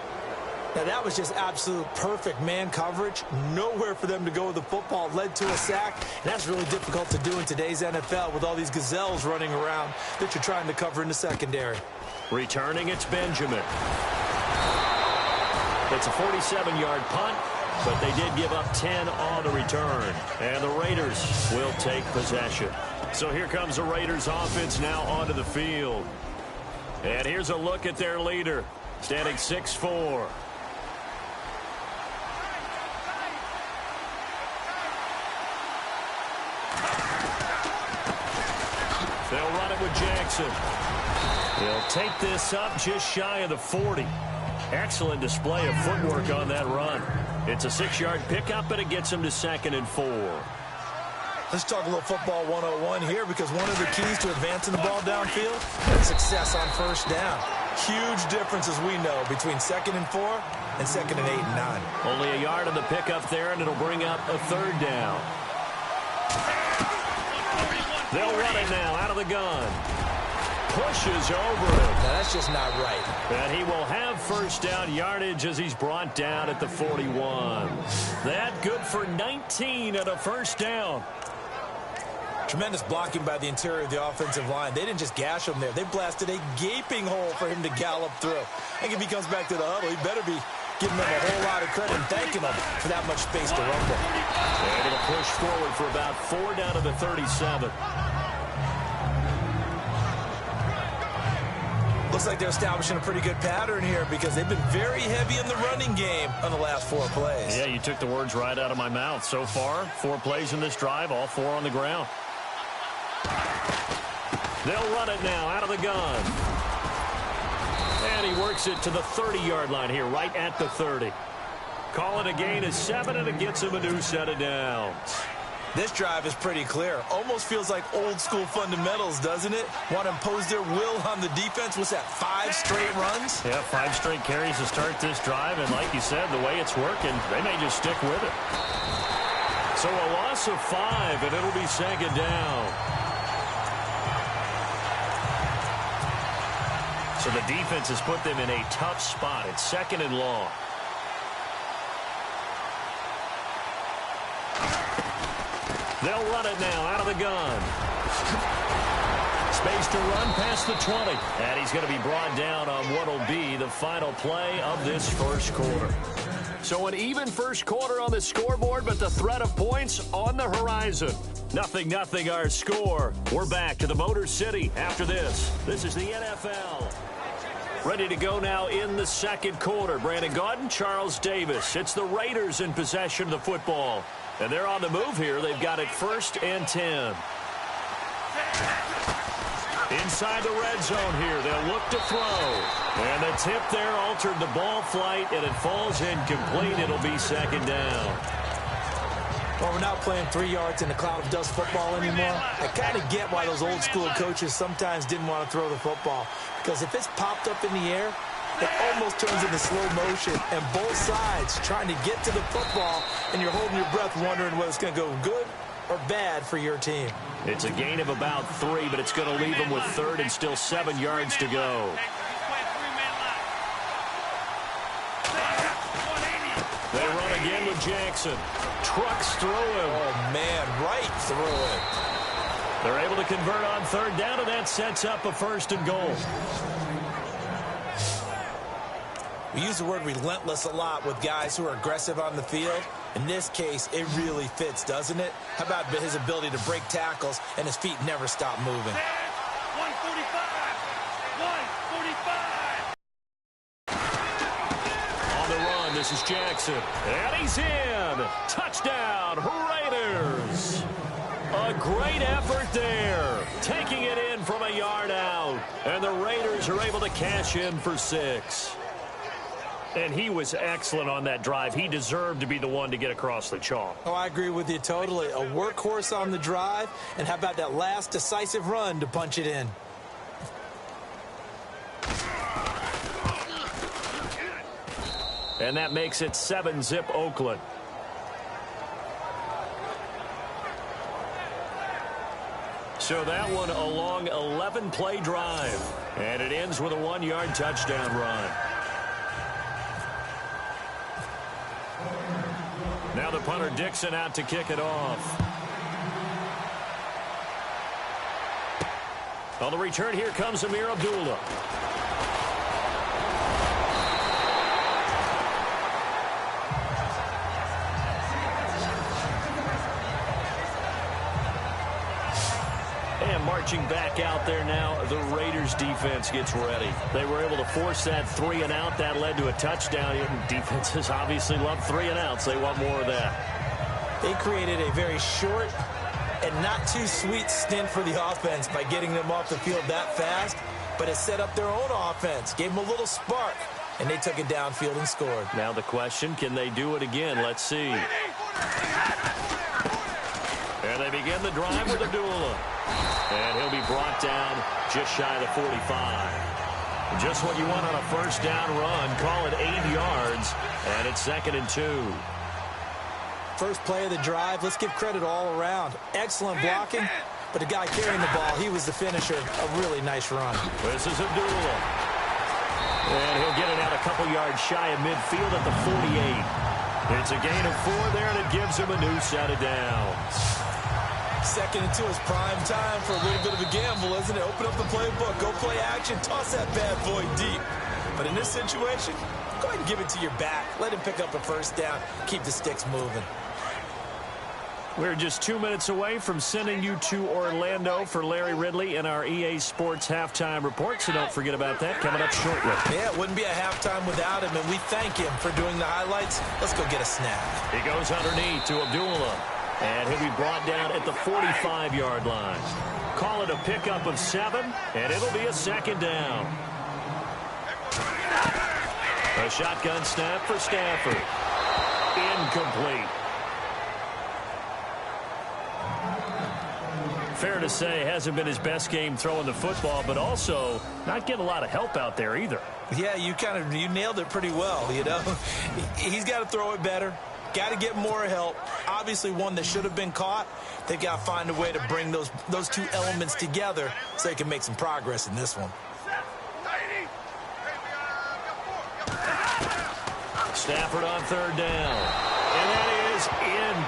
Now, that was just absolute perfect man coverage. Nowhere for them to go with the football. Led to a sack. And that's really difficult to do in today's NFL with all these gazelles running around that you're trying to cover in the secondary. Returning, it's Benjamin. It's a 47-yard punt, but they did give up 10 on the return. And the Raiders will take possession. So here comes the Raiders offense now onto the field. And here's a look at their leader, standing 6'4". They'll run it with Jackson. He'll take this up just shy of the 40. Excellent display of footwork on that run. It's a 6-yard pickup, and it gets him to 2nd and 4. Let's talk a little football 101 here, because one of the keys to advancing the ball downfield is success on first down. Huge difference, as we know, between 2nd and 4 and 2nd and 8 and 9. Only a yard on the pickup there, and it'll bring up a third down. They'll run it now out of the gun. Pushes over him. Now, that's just not right. And he will have first down yardage as he's brought down at the 41. That good for 19 at a first down. Tremendous blocking by the interior of the offensive line. They didn't just gash him there. They blasted a gaping hole for him to gallop through. I think if he comes back to the huddle, he better be giving them a whole lot of credit and thanking them for that much space to rumble. Able to push forward for about 4 down to the 37. Looks like they're establishing a pretty good pattern here, because they've been very heavy in the running game on the last 4 plays. Yeah, you took the words right out of my mouth. So far, 4 plays in this drive, all 4 on the ground. They'll run it now out of the gun. And he works it to the 30-yard line here, right at the 30. Call it a gain of 7, and it gets him a new set of downs. This drive is pretty clear. Almost feels like old-school fundamentals, doesn't it? Want to impose their will on the defense. What's that, 5 straight runs? Yeah, 5 straight carries to start this drive, and like you said, the way it's working, they may just stick with it. So a loss of 5, and it'll be second down. So the defense has put them in a tough spot. It's 2nd and long. They'll run it now out of the gun. Space to run past the 20. And he's going to be brought down on what will be the final play of this first quarter. So an even first quarter on the scoreboard, but the threat of points on the horizon. 0-0 our score. We're back to the Motor City after this. This is the NFL. Ready to go now in the second quarter. Brandon Gaudin, Charles Davis. It's the Raiders in possession of the football. And they're on the move here. They've got it 1st and 10. Inside the red zone here. They'll look to throw. And the tip there altered the ball flight, and it falls incomplete. It'll be 2nd down. Well, we're not playing 3 yards in a cloud of dust football anymore. I kind of get why those old school coaches sometimes didn't want to throw the football. Because if it's popped up in the air, it almost turns into slow motion. And both sides trying to get to the football, and you're holding your breath wondering whether it's going to go good or bad for your team. It's a gain of about 3, but it's going to leave them with 3rd and still 7 yards to go. They run again with Jackson. Trucks through him. Oh, man, right through him. They're able to convert on 3rd down, and that sets up a 1st and goal. We use the word relentless a lot with guys who are aggressive on the field. In this case, it really fits, doesn't it? How about his ability to break tackles and his feet never stop moving? 145. On the run, this is Jackson. And he's in. Touchdown, Raiders. A great effort there. Taking it in from a yard out. And the Raiders are able to cash in for 6. And he was excellent on that drive. He deserved to be the one to get across the chalk. Oh, I agree with you totally. A workhorse on the drive. And how about that last decisive run to punch it in? And that makes it 7-zip Oakland. So that one a long 11-play drive. And it ends with a 1-yard touchdown run. Now the punter Dixon out to kick it off. On the return, here comes Amir Abdullah. And marching back out there now, the Raiders defense gets ready. They were able to force that 3-and-out. That led to a touchdown. Defenses obviously love 3-and-outs. They want more of that. They created a very short and not too sweet stint for the offense by getting them off the field that fast, but it set up their own offense, gave them a little spark, and they took it downfield and scored. Now the question, can they do it again? Let's see. And they begin the drive with Abdullah. And he'll be brought down just shy of the 45. Just what you want on a 1st down run. Call it 8 yards, and it's 2nd and 2. First play of the drive, let's give credit all around. Excellent blocking, but the guy carrying the ball, he was the finisher. A really nice run. This is Abdullah. And he'll get it out a couple yards shy of midfield at the 48. It's a gain of 4 there, and it gives him a new set of downs. 2nd and 2 is prime time for a little bit of a gamble, isn't it? Open up the playbook, go play action, toss that bad boy deep. But in this situation, go ahead and give it to your back. Let him pick up a 1st down, keep the sticks moving. We're just 2 minutes away from sending you to Orlando for Larry Ridley and our EA Sports halftime report, so don't forget about that coming up shortly. Yeah, it wouldn't be a halftime without him, and we thank him for doing the highlights. Let's go get a snap. He goes underneath to Abdullah, and he'll be brought down at the 45-yard line. Call it a pickup of 7, and it'll be a 2nd down. A shotgun snap for Stafford. Incomplete. Fair to say, hasn't been his best game throwing the football, but also not getting a lot of help out there either. Yeah, you nailed it pretty well, you know. He's got to throw it better. Got to get more help. Obviously, one that should have been caught. They've got to find a way to bring those two elements together so they can make some progress in this one. Stafford on 3rd down. And that is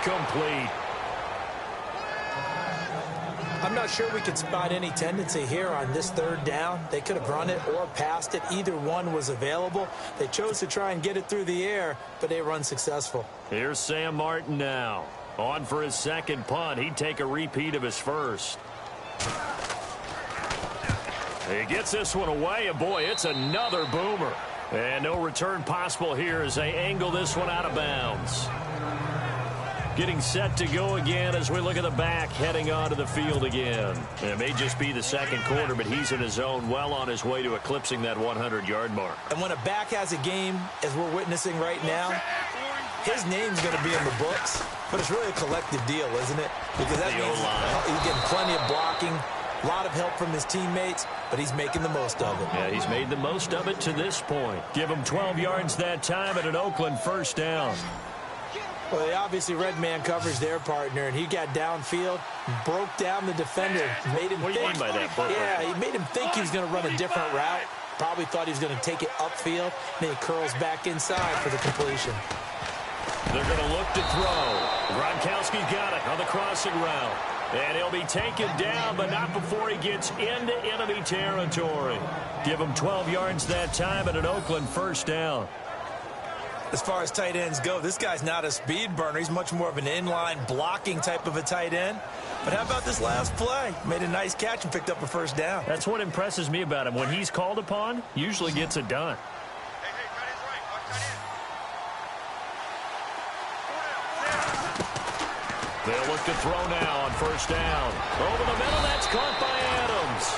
incomplete. I'm not sure we could spot any tendency here on this third down. They could have run it or passed it. Either one was available. They chose to try and get it through the air, but they were unsuccessful. Here's Sam Martin now. On for his second punt. He'd take a repeat of his first. He gets this one away, and boy, it's another boomer. And no return possible here as they angle this one out of bounds. Getting set to go again as we look at the back heading onto the field again. It may just be the second quarter, but he's in his zone, well on his way to eclipsing that 100-yard mark. And when a back has a game, as we're witnessing right now, his name's going to be in the books, but it's really a collective deal, isn't it? Because that means he's getting plenty of blocking, a lot of help from his teammates, but he's making the most of it. Yeah, he's made the most of it to this point. Give him 12 yards that time at an Oakland first down. Well, they obviously red man coverage their partner, and he got downfield, broke down the defender, made him think. What do you mean by that? Yeah, he made him think he was going to run a different route. Probably thought he was going to take it upfield, and then he curls back inside for the completion. They're going to look to throw. Gronkowski's got it on the crossing route. And he'll be taken down, but not before he gets into enemy territory. Give him 12 yards that time at an Oakland first down. As far as tight ends go, this guy's not a speed burner. He's much more of an inline blocking type of a tight end. But how about this last play? Made a nice catch and picked up a first down. That's what impresses me about him. When he's called upon, usually gets it done. They'll look to throw now on first down. Over the middle, that's caught by Adams.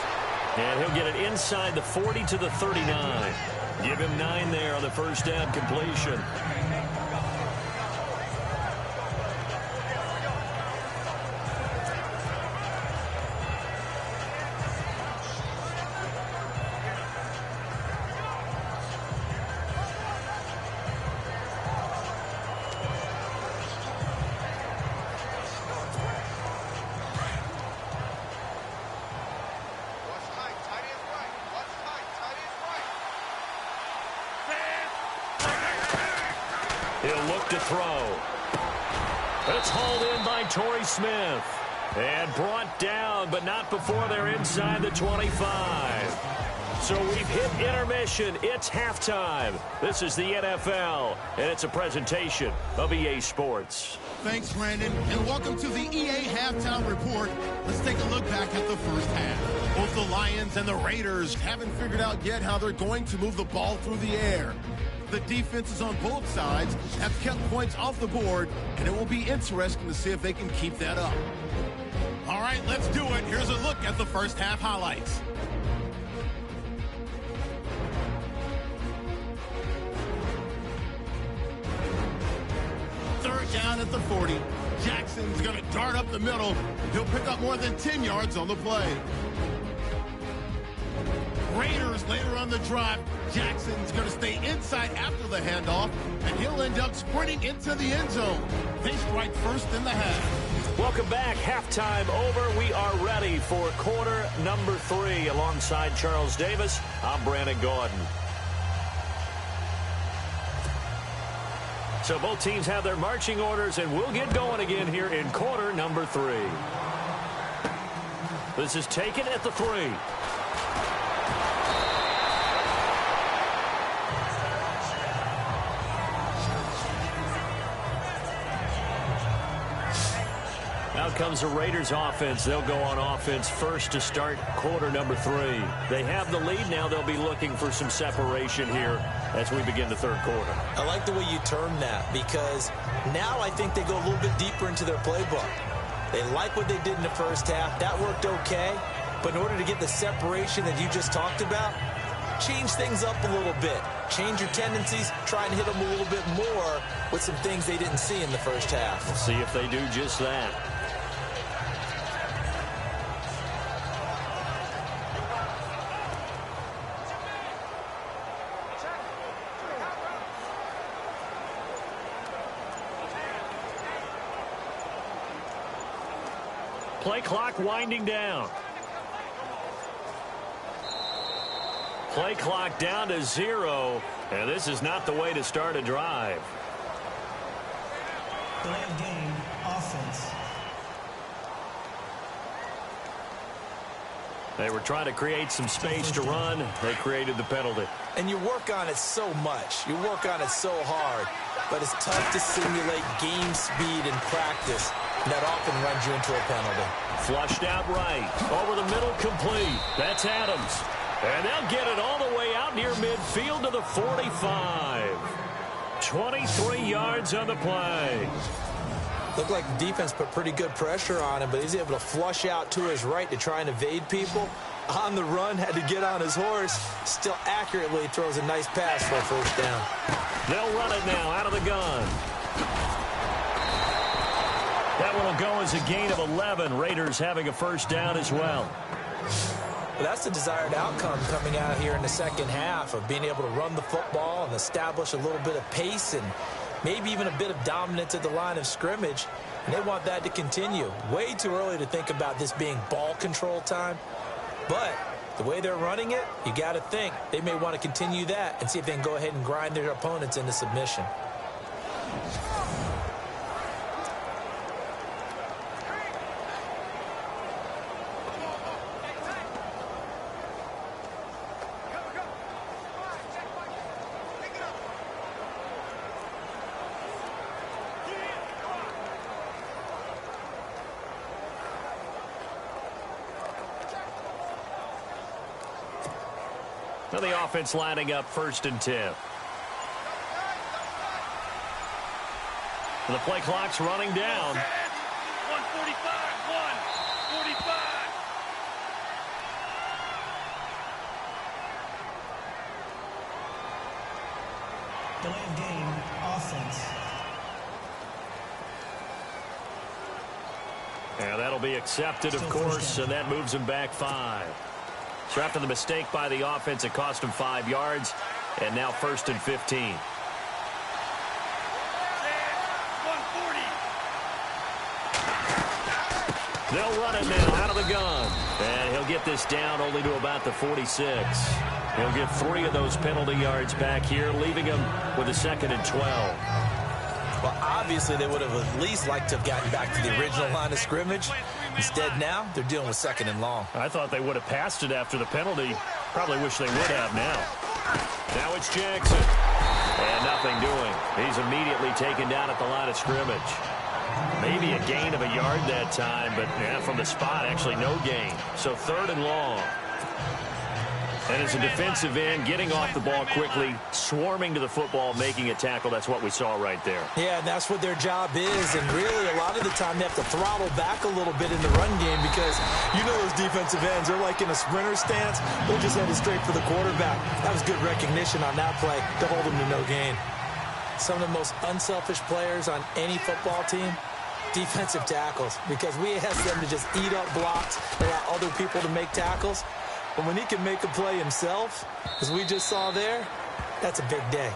And he'll get it inside the 40 to the 39. Give him 9 there on the first down completion. He'll look to throw. It's hauled in by Torrey Smith. And brought down, but not before they're inside the 25. So we've hit intermission. It's halftime. This is the NFL, and it's a presentation of EA Sports. Thanks, Brandon, and welcome to the EA Halftime Report. Let's take a look back at the first half. Both the Lions and the Raiders haven't figured out yet how they're going to move the ball through the air. The defenses on both sides have kept points off the board, and it will be interesting to see if they can keep that up. All right, let's do it. Here's a look at the first half highlights. Third down at the 40. Jackson's going to dart up the middle. He'll pick up more than 10 yards on the play. Raiders later on the drive. Jackson's going to stay inside after the handoff, and he'll end up sprinting into the end zone. They strike first in the half. Welcome back. Halftime over. We are ready for quarter number 3. Alongside Charles Davis, I'm Brandon Gordon. So both teams have their marching orders, and we'll get going again here in quarter number 3. This is taken at the 3. Out comes the Raiders offense. They'll go on offense first to start quarter number 3. They have the lead. Now they'll be looking for some separation here as we begin the third quarter. I like the way you term that, because now I think they go a little bit deeper into their playbook. They like what they did in the first half. That worked okay. But in order to get the separation that you just talked about, change things up a little bit. Change your tendencies. Try and hit them a little bit more with some things they didn't see in the first half. We'll see if they do just that. Play clock winding down. Play clock down to 0, and this is not the way to start a drive. Delay of game, offense. They were trying to create some space to run. They created the penalty. And you work on it so much. You work on it so hard. But it's tough to simulate game speed in practice. And that often runs you into a penalty. Flushed out right. Over the middle, complete. That's Adams. And they'll get it all the way out near midfield to the 45. 23 yards on the play. Looked like the defense put pretty good pressure on him, but he's able to flush out to his right to try and evade people. On the run, had to get on his horse. Still accurately throws a nice pass for a first down. They'll run it now out of the gun. That one will go as a gain of 11. Raiders having a first down as well. Well, that's the desired outcome coming out here in the second half of being able to run the football and establish a little bit of pace and maybe even a bit of dominance at the line of scrimmage. And they want that to continue. Way too early to think about this being ball control time. But the way they're running it, you got to think they may want to continue that and see if they can go ahead and grind their opponents into submission. Now the offense lining up 1st and 10. The play clock's running down. 145, 145. Delay of game, offense. And that'll be accepted, of course, and that moves him back 5. So after the mistake by the offense, it cost him 5 yards, and now 1st and 15. 140. They'll run it now out of the gun. And he'll get this down only to about the 46. He'll get 3 of those penalty yards back here, leaving him with a 2nd and 12. Well, obviously, they would have at least liked to have gotten back to the original line of scrimmage. Instead, now, they're dealing with 2nd and long. I thought they would have passed it after the penalty. Probably wish they would have now. Now it's Jackson. And nothing doing. He's immediately taken down at the line of scrimmage. Maybe a gain of a yard that time, but yeah, from the spot, actually no gain. So 3rd and long. And as a defensive end, getting off the ball quickly, swarming to the football, making a tackle, that's what we saw right there. Yeah, and that's what their job is. And really, a lot of the time, they have to throttle back a little bit in the run game because you know those defensive ends, they're like in a sprinter stance. They're just headed straight for the quarterback. That was good recognition on that play to hold them to no gain. Some of the most unselfish players on any football team, defensive tackles, because we ask them to just eat up blocks, allow other people to make tackles. But when he can make a play himself, as we just saw there, that's a big day.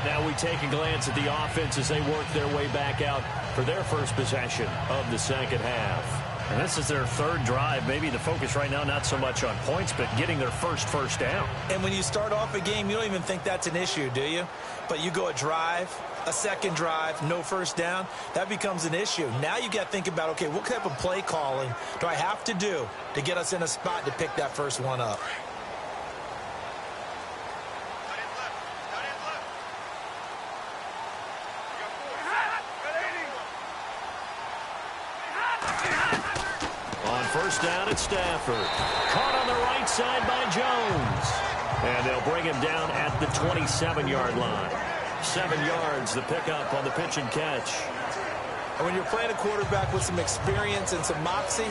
Now we take a glance at the offense as they work their way back out for their first possession of the second half. And this is their 3rd drive. Maybe the focus right now not so much on points, but getting their first down. And when you start off a game, you don't even think that's an issue, do you? But you go a drive, a 2nd drive, no first down, that becomes an issue. Now you got to think about, okay, what type of play calling do I have to do to get us in a spot to pick that first one up? On first down, it's Stafford. Caught on the right side by Jones. And they'll bring him down at the 27-yard line. 7 yards, the pickup on the pitch and catch. And when you're playing a quarterback with some experience and some moxie,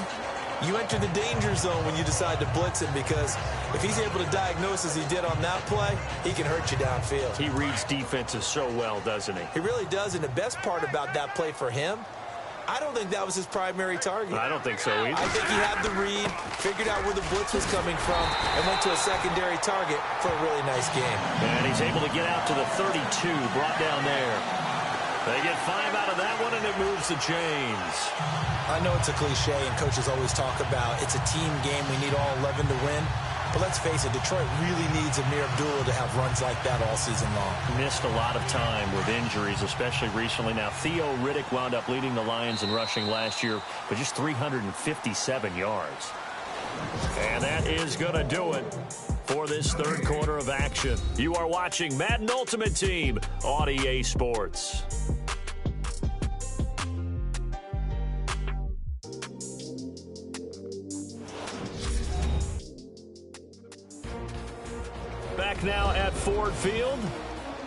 you enter the danger zone when you decide to blitz him, because if he's able to diagnose as he did on that play, he can hurt you downfield. He reads defenses so well, doesn't he? He really does, and the best part about that play for him, I don't think that was his primary target. I don't think so either. I think he had the read, figured out where the blitz was coming from, and went to a secondary target for a really nice game. And he's able to get out to the 32, brought down there. They get 5 out of that one, and it moves the chains. I know it's a cliche, and coaches always talk about it's a team game. We need all 11 to win. But let's face it, Detroit really needs Amir Abdullah to have runs like that all season long. Missed a lot of time with injuries, especially recently. Now, Theo Riddick wound up leading the Lions in rushing last year, but just 357 yards. And that is going to do it for this third quarter of action. You are watching Madden Ultimate Team on EA Sports. Back now at Ford Field.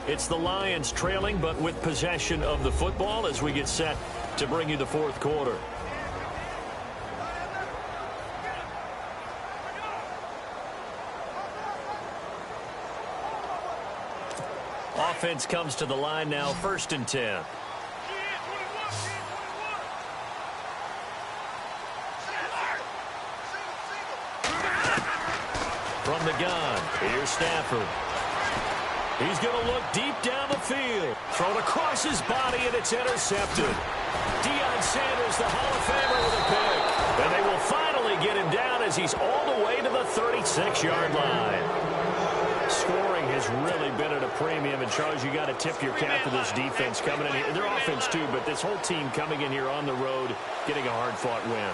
It's the Lions trailing, but with possession of the football as we get set to bring you the fourth quarter. Offense comes to the line now, 1st and 10. From the gun, here's Stafford. He's going to look deep down the field. Thrown across his body, and it's intercepted. Deion Sanders, the Hall of Famer, with a pick. And they will finally get him down as he's all the way to the 36-yard line. Scoring has really been at a premium. And, Charles, you got to tip your cap to this defense coming in here. Their offense, too, but this whole team coming in here on the road, getting a hard-fought win.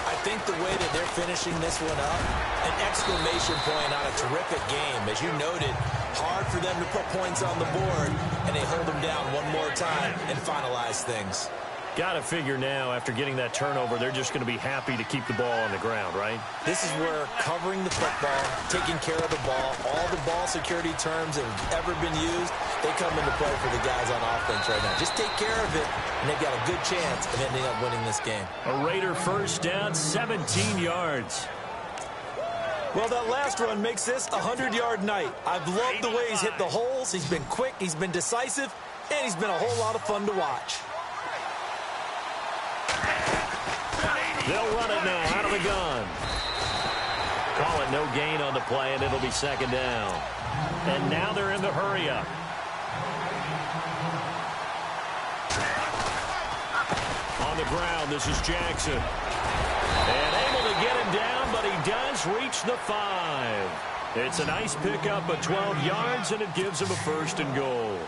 I think the way that they're finishing this one up, an exclamation point on a terrific game. As you noted, hard for them to put points on the board, and they hold them down one more time and finalize things. Got to figure now, after getting that turnover, they're just going to be happy to keep the ball on the ground, right? This is where covering the football, taking care of the ball, all the ball security terms that have ever been used, they come into play for the guys on offense right now. Just take care of it, and they've got a good chance of ending up winning this game. A Raider first down, 17 yards. Well, that last run makes this a 100-yard night. I've loved the way he's hit the holes. He's been quick, he's been decisive, and he's been a whole lot of fun to watch. They'll run it now out of the gun. Call it no gain on the play, and it'll be 2nd down. And now they're in the hurry-up. On the ground, this is Jackson. And able to get him down, but he does reach the 5. It's a nice pickup of 12 yards, and it gives him a 1st and goal.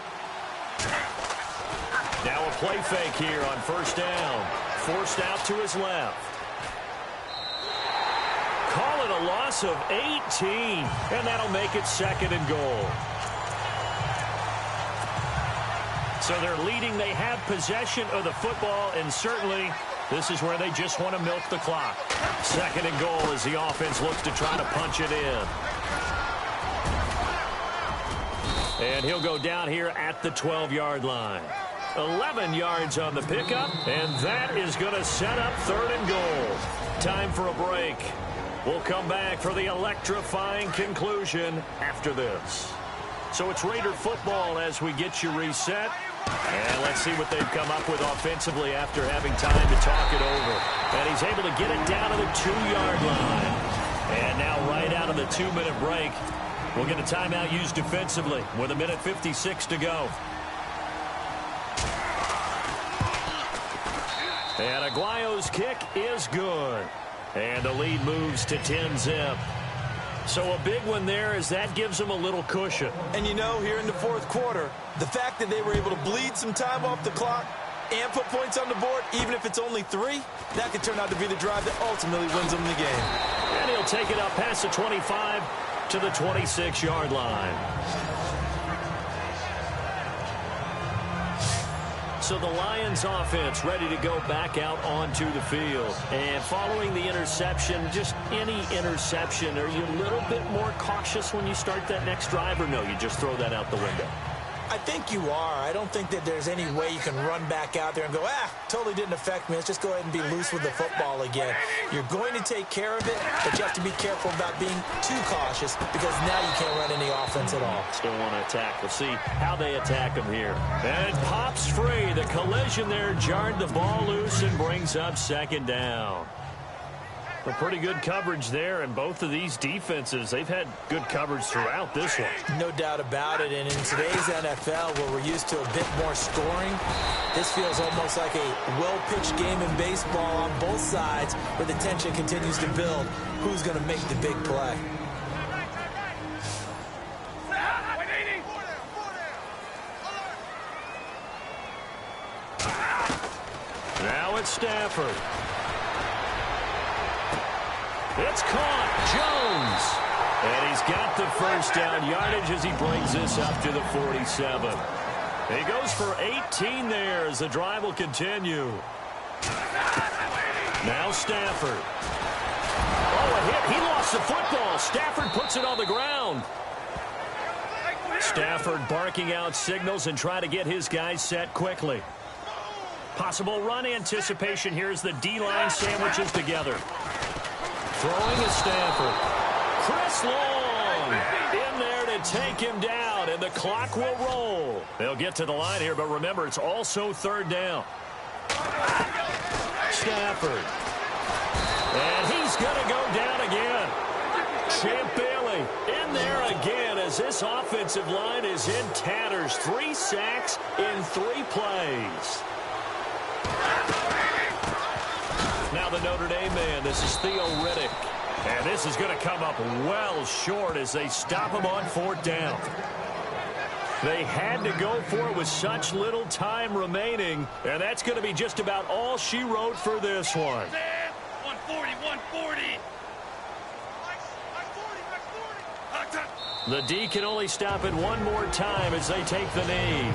Now a play fake here on 1st down. Forced out to his left. Call it a loss of 18, and that'll make it 2nd and goal. So they're leading. They have possession of the football, and certainly this is where they just want to milk the clock. 2nd and goal as the offense looks to try to punch it in. And he'll go down here at the 12-yard line. 11 yards on the pickup, and that is going to set up 3rd and goal. Time for a break. We'll come back for the electrifying conclusion after this. So it's Raider football as we get you reset. And let's see what they've come up with offensively after having time to talk it over. And he's able to get it down to the 2-yard line. And now right out of the 2-minute break, we'll get a timeout used defensively with 1:56 to go. And Aguayo's kick is good. And the lead moves to 10-zip. So a big one there as that gives them a little cushion. And you know, here in the 4th quarter, the fact that they were able to bleed some time off the clock and put points on the board, even if it's only 3, that could turn out to be the drive that ultimately wins them the game. And he'll take it up past the 25 to the 26-yard line. So the Lions offense ready to go back out onto the field. And following the interception, just any interception, are you a little bit more cautious when you start that next drive, or no, you just throw that out the window? I think you are. I don't think that there's any way you can run back out there and go, totally didn't affect me. Let's just go ahead and be loose with the football again. You're going to take care of it, but you have to be careful about being too cautious because now you can't run any offense at all. Still want to attack. We'll see how they attack him here. And it pops free. The collision there jarred the ball loose and brings up 2nd down. A pretty good coverage there, and both of these defenses, they've had good coverage throughout this one. No doubt about it, and in today's NFL, where we're used to a bit more scoring, this feels almost like a well-pitched game in baseball on both sides, where the tension continues to build. Who's going to make the big play? it's Stafford. It's caught. Jones. And he's got the first down yardage as he brings this up to the 47. He goes for 18 there as the drive will continue. Now Stafford. Oh, a hit. He lost the football. Stafford puts it on the ground. Stafford barking out signals and trying to get his guys set quickly. Possible run anticipation here as the D-line sandwiches together. Throwing is Stafford. Chris Long in there to take him down, and the clock will roll. They'll get to the line here, but remember, it's also third down. Stafford. And he's going to go down again. Champ Bailey in there again as this offensive line is in tatters. 3 sacks in 3 plays. Now the Notre Dame man, this is Theo Riddick. And this is going to come up well short as they stop him on 4th down. They had to go for it with such little time remaining, and that's going to be just about all she wrote for this one. 140, 140. The D can only stop it one more time as they take the knee.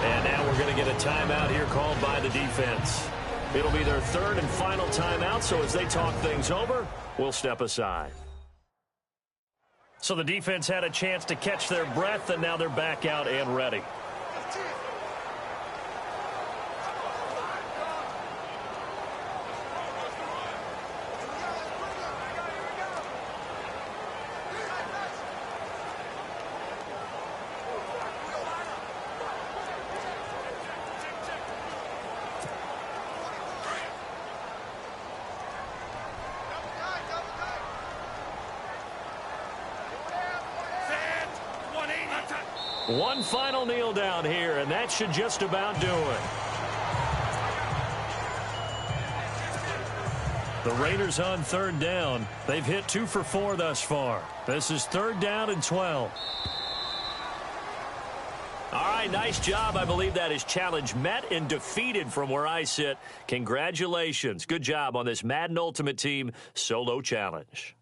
And now we're going to get a timeout here called by the defense. It'll be their 3rd and final timeout, so as they talk things over, we'll step aside. So the defense had a chance to catch their breath, and now they're back out and ready. One final kneel down here, and that should just about do it. The Raiders on 3rd down. They've hit 2 for 4 thus far. This is 3rd down and 12. All right, nice job. I believe that is challenge met and defeated from where I sit. Congratulations. Good job on this Madden Ultimate Team solo challenge.